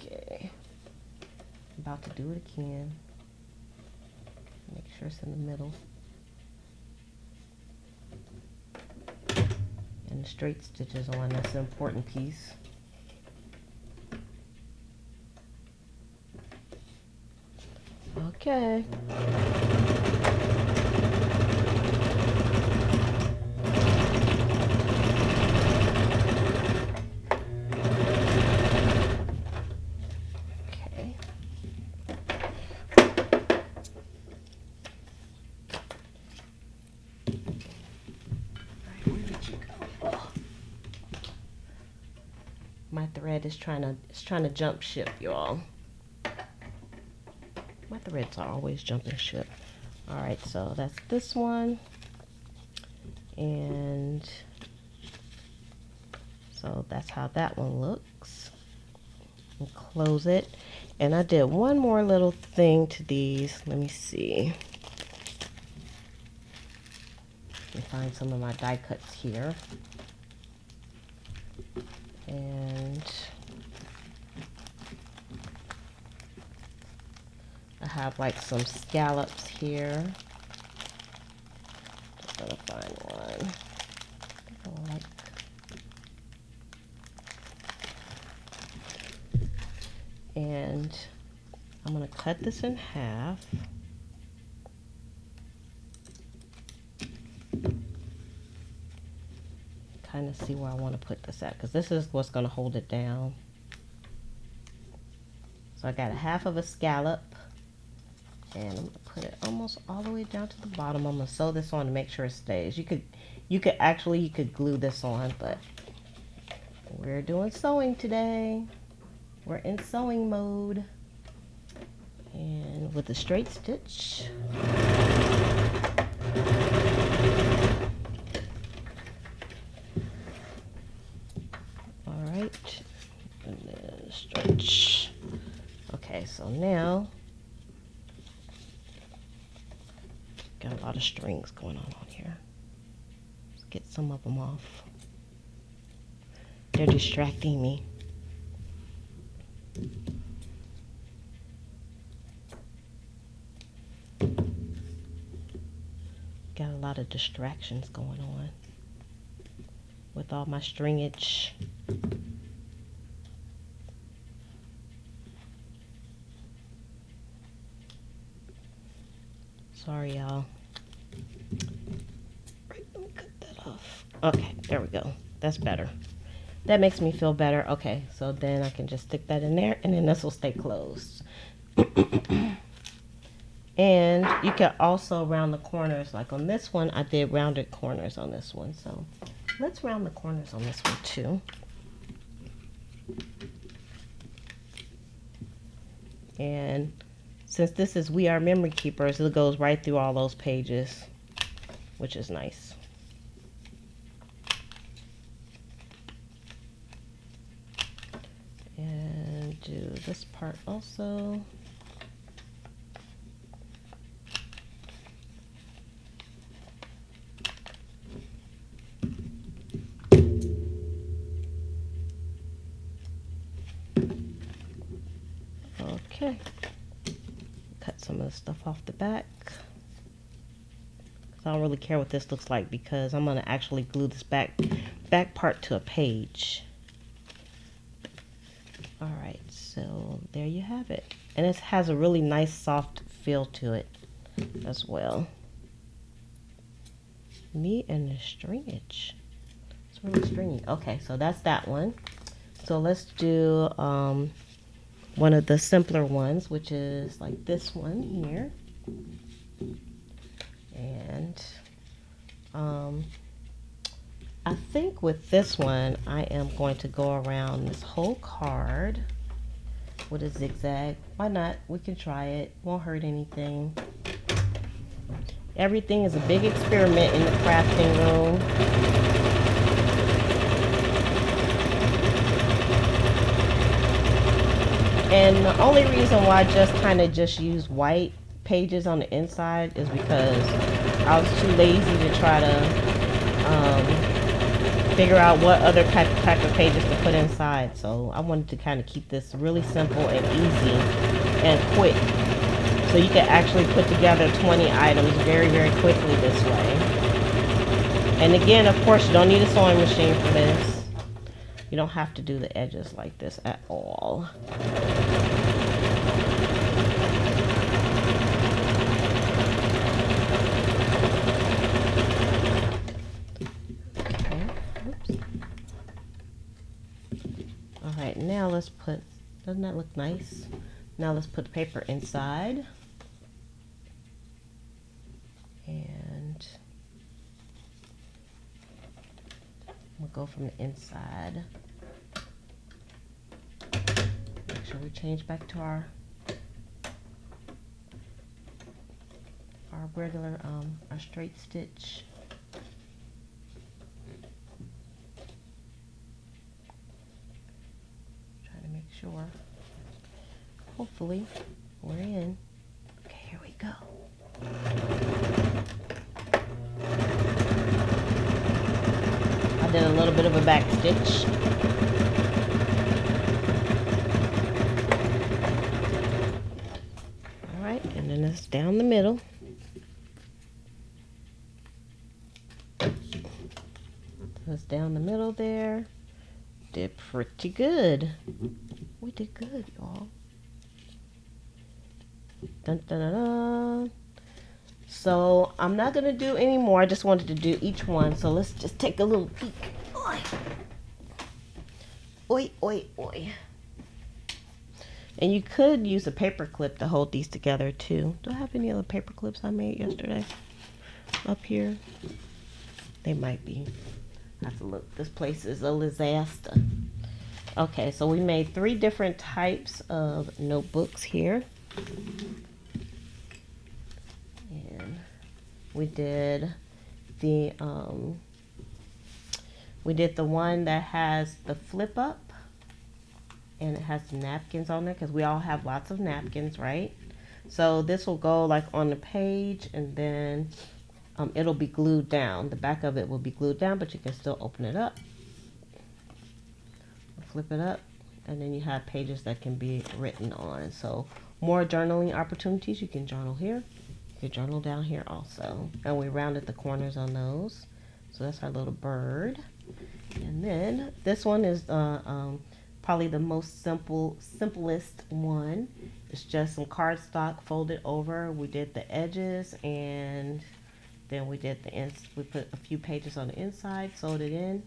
Okay. About to do it again. Make sure it's in the middle. And the straight stitches on, that's an important piece. Okay. Okay. My thread is trying to jump ship, y'all. My threads are always jumping ship. All right, so that's this one, and so that's how that one looks. And close it, and I did one more little thing to these. Let me see. Let me find some of my die cuts here. And I have like some scallops here. Just gonna find one. I like. And I'm gonna cut this in half. Kind of see where I want to put this at, because this is what's going to hold it down. So I got a half of a scallop, and I'm going to put it almost all the way down to the bottom. I'm going to sew this on to make sure it stays. You could glue this on, but we're doing sewing today. We're in sewing mode, and with a straight stitch. Alright, and then stretch. Okay, so now Got a lot of strings going on here. Let's get some of them off. They're distracting me. Got a lot of distractions going on with all my stringage. Sorry, y'all. Right, let me cut that off. Okay, there we go. That's better. That makes me feel better. Okay, so then I can just stick that in there, and then this will stay closed. And you can also round the corners. Like on this one, I did rounded corners on this one. So let's round the corners on this one too. And since this is We Are Memory Keepers, it goes right through all those pages, which is nice. And do this part also. Okay, cut some of the stuff off the back. I don't really care what this looks like because I'm gonna actually glue this back part to a page. All right, so there you have it. And it has a really nice soft feel to it as well. Me and the stringage. It's really stringy. Okay, so that's that one. So let's do one of the simpler ones, which is like this one here. And I think with this one, I am going to go around this whole card with a zigzag. Why not? We can try it. Won't hurt anything. Everything is a big experiment in the crafting room. And the only reason why I just use white pages on the inside is because I was too lazy to try to figure out what other type of pages to put inside. So I wanted to kind of keep this really simple and easy and quick. So you can actually put together 20 items very, very quickly this way. And again, of course, you don't need a sewing machine for this. You don't have to do the edges like this at all. Okay. Oops. All right, now let's put, doesn't that look nice? Now let's put the paper inside. And we'll go from the inside. Make sure we change back to our regular, our straight stitch. Trying to make sure. Hopefully, we're in. Okay, here we go. I did a little bit of a back stitch. All right, and then it's down the middle. That's down the middle there. Did pretty good. We did good, y'all. Dun, dun, dun, dun. So I'm not gonna do any more. I just wanted to do each one. So let's just take a little peek. Oi, oi, oi, oi. And you could use a paper clip to hold these together too. Do I have any other paper clips I made yesterday up here? They might be. I have to look. This place is a disaster. Okay, so we made 3 different types of notebooks here. And we did the one that has the flip up and it has napkins on there because we all have lots of napkins, right? So this will go like on the page, and then it'll be glued down. The back of it will be glued down, but you can still open it up, flip it up, and then you have pages that can be written on. So more journaling opportunities. You can journal here. You can journal down here also. And we rounded the corners on those. So that's our little bird. And then this one is probably the most simplest one. It's just some cardstock folded over. We did the edges, and then we did we put a few pages on the inside, sewed it in,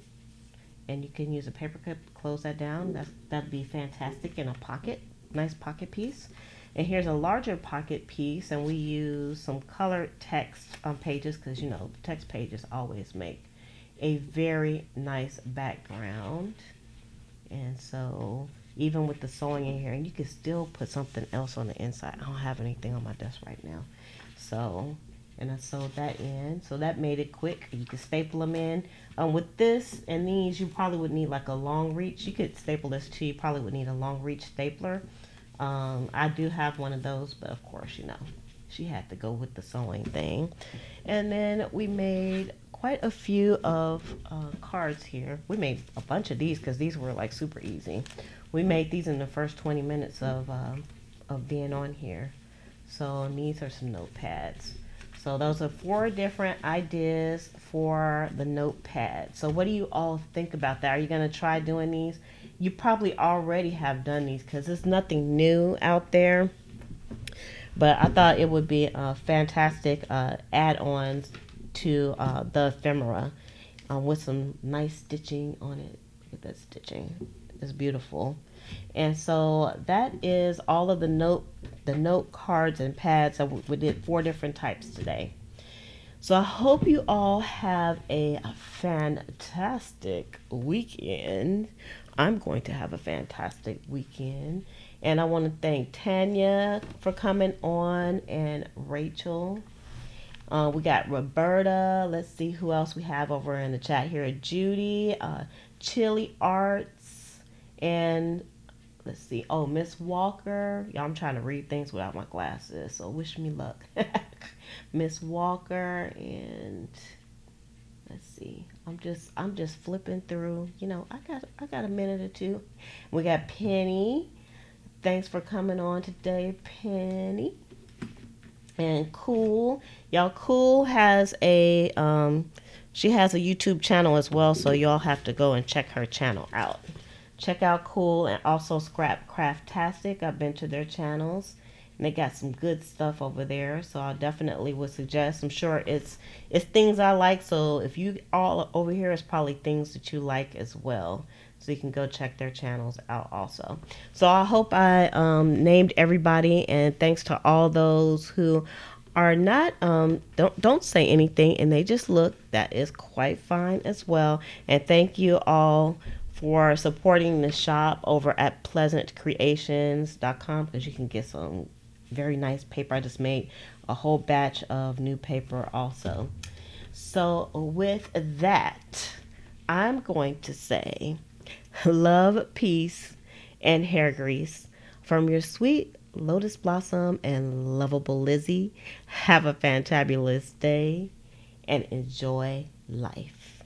and you can use a paper clip to close that down. That'd be fantastic in a pocket, nice pocket piece. And here's a larger pocket piece, and we use some colored text pages, because you know the text pages always make a very nice background. And so even with the sewing in here, and you can still put something else on the inside. I don't have anything on my desk right now. So, and I sewed that in. So that made it quick. You can staple them in. With this and these, you probably would need like a long reach. You could staple this too. You probably would need a long reach stapler. I do have one of those, but of course, you know, she had to go with the sewing thing. And then we made quite a few of cards here. We made a bunch of these because these were like super easy. We made these in the first 20 minutes of being on here. So these are some notepads. So those are 4 different ideas for the notepad. So what do you all think about that? Are you going to try doing these? You probably already have done these because there's nothing new out there. But I thought it would be a fantastic add-ons to the ephemera with some nice stitching on it. Look at that stitching. It's beautiful. And so that is all of the note cards and pads. So we did 4 different types today. So I hope you all have a fantastic weekend. I'm going to have a fantastic weekend. And I want to thank Tanya for coming on, and Rachel. We got Roberta. Let's see who else we have over in the chat here. Judy, Chili Arts, and let's see. Oh, Miss Walker. Y'all, I'm trying to read things without my glasses, so wish me luck. Miss Walker, and let's see. I'm just flipping through. You know, I got a minute or two. We got Penny. Thanks for coming on today, Penny. And Cool. Y'all, Cool has a she has a YouTube channel as well, so y'all have to go and check her channel out. Check out Cool, and also Scrap Craftastic. I've been to their channels, and they got some good stuff over there. So I definitely would suggest. I'm sure it's things I like. So if you all over here, it's probably things that you like as well. So you can go check their channels out also. So I hope I named everybody, and thanks to all those who are not don't say anything and they just look. That is quite fine as well. And thank you all for supporting the shop over at pleasantcreations.com, because you can get some very nice paper. I just made a whole batch of new paper also. So with that, I'm going to say love, peace, and hair grease from your sweet Lotus Blossom and lovable Lizzie. Have a fantabulous day and enjoy life.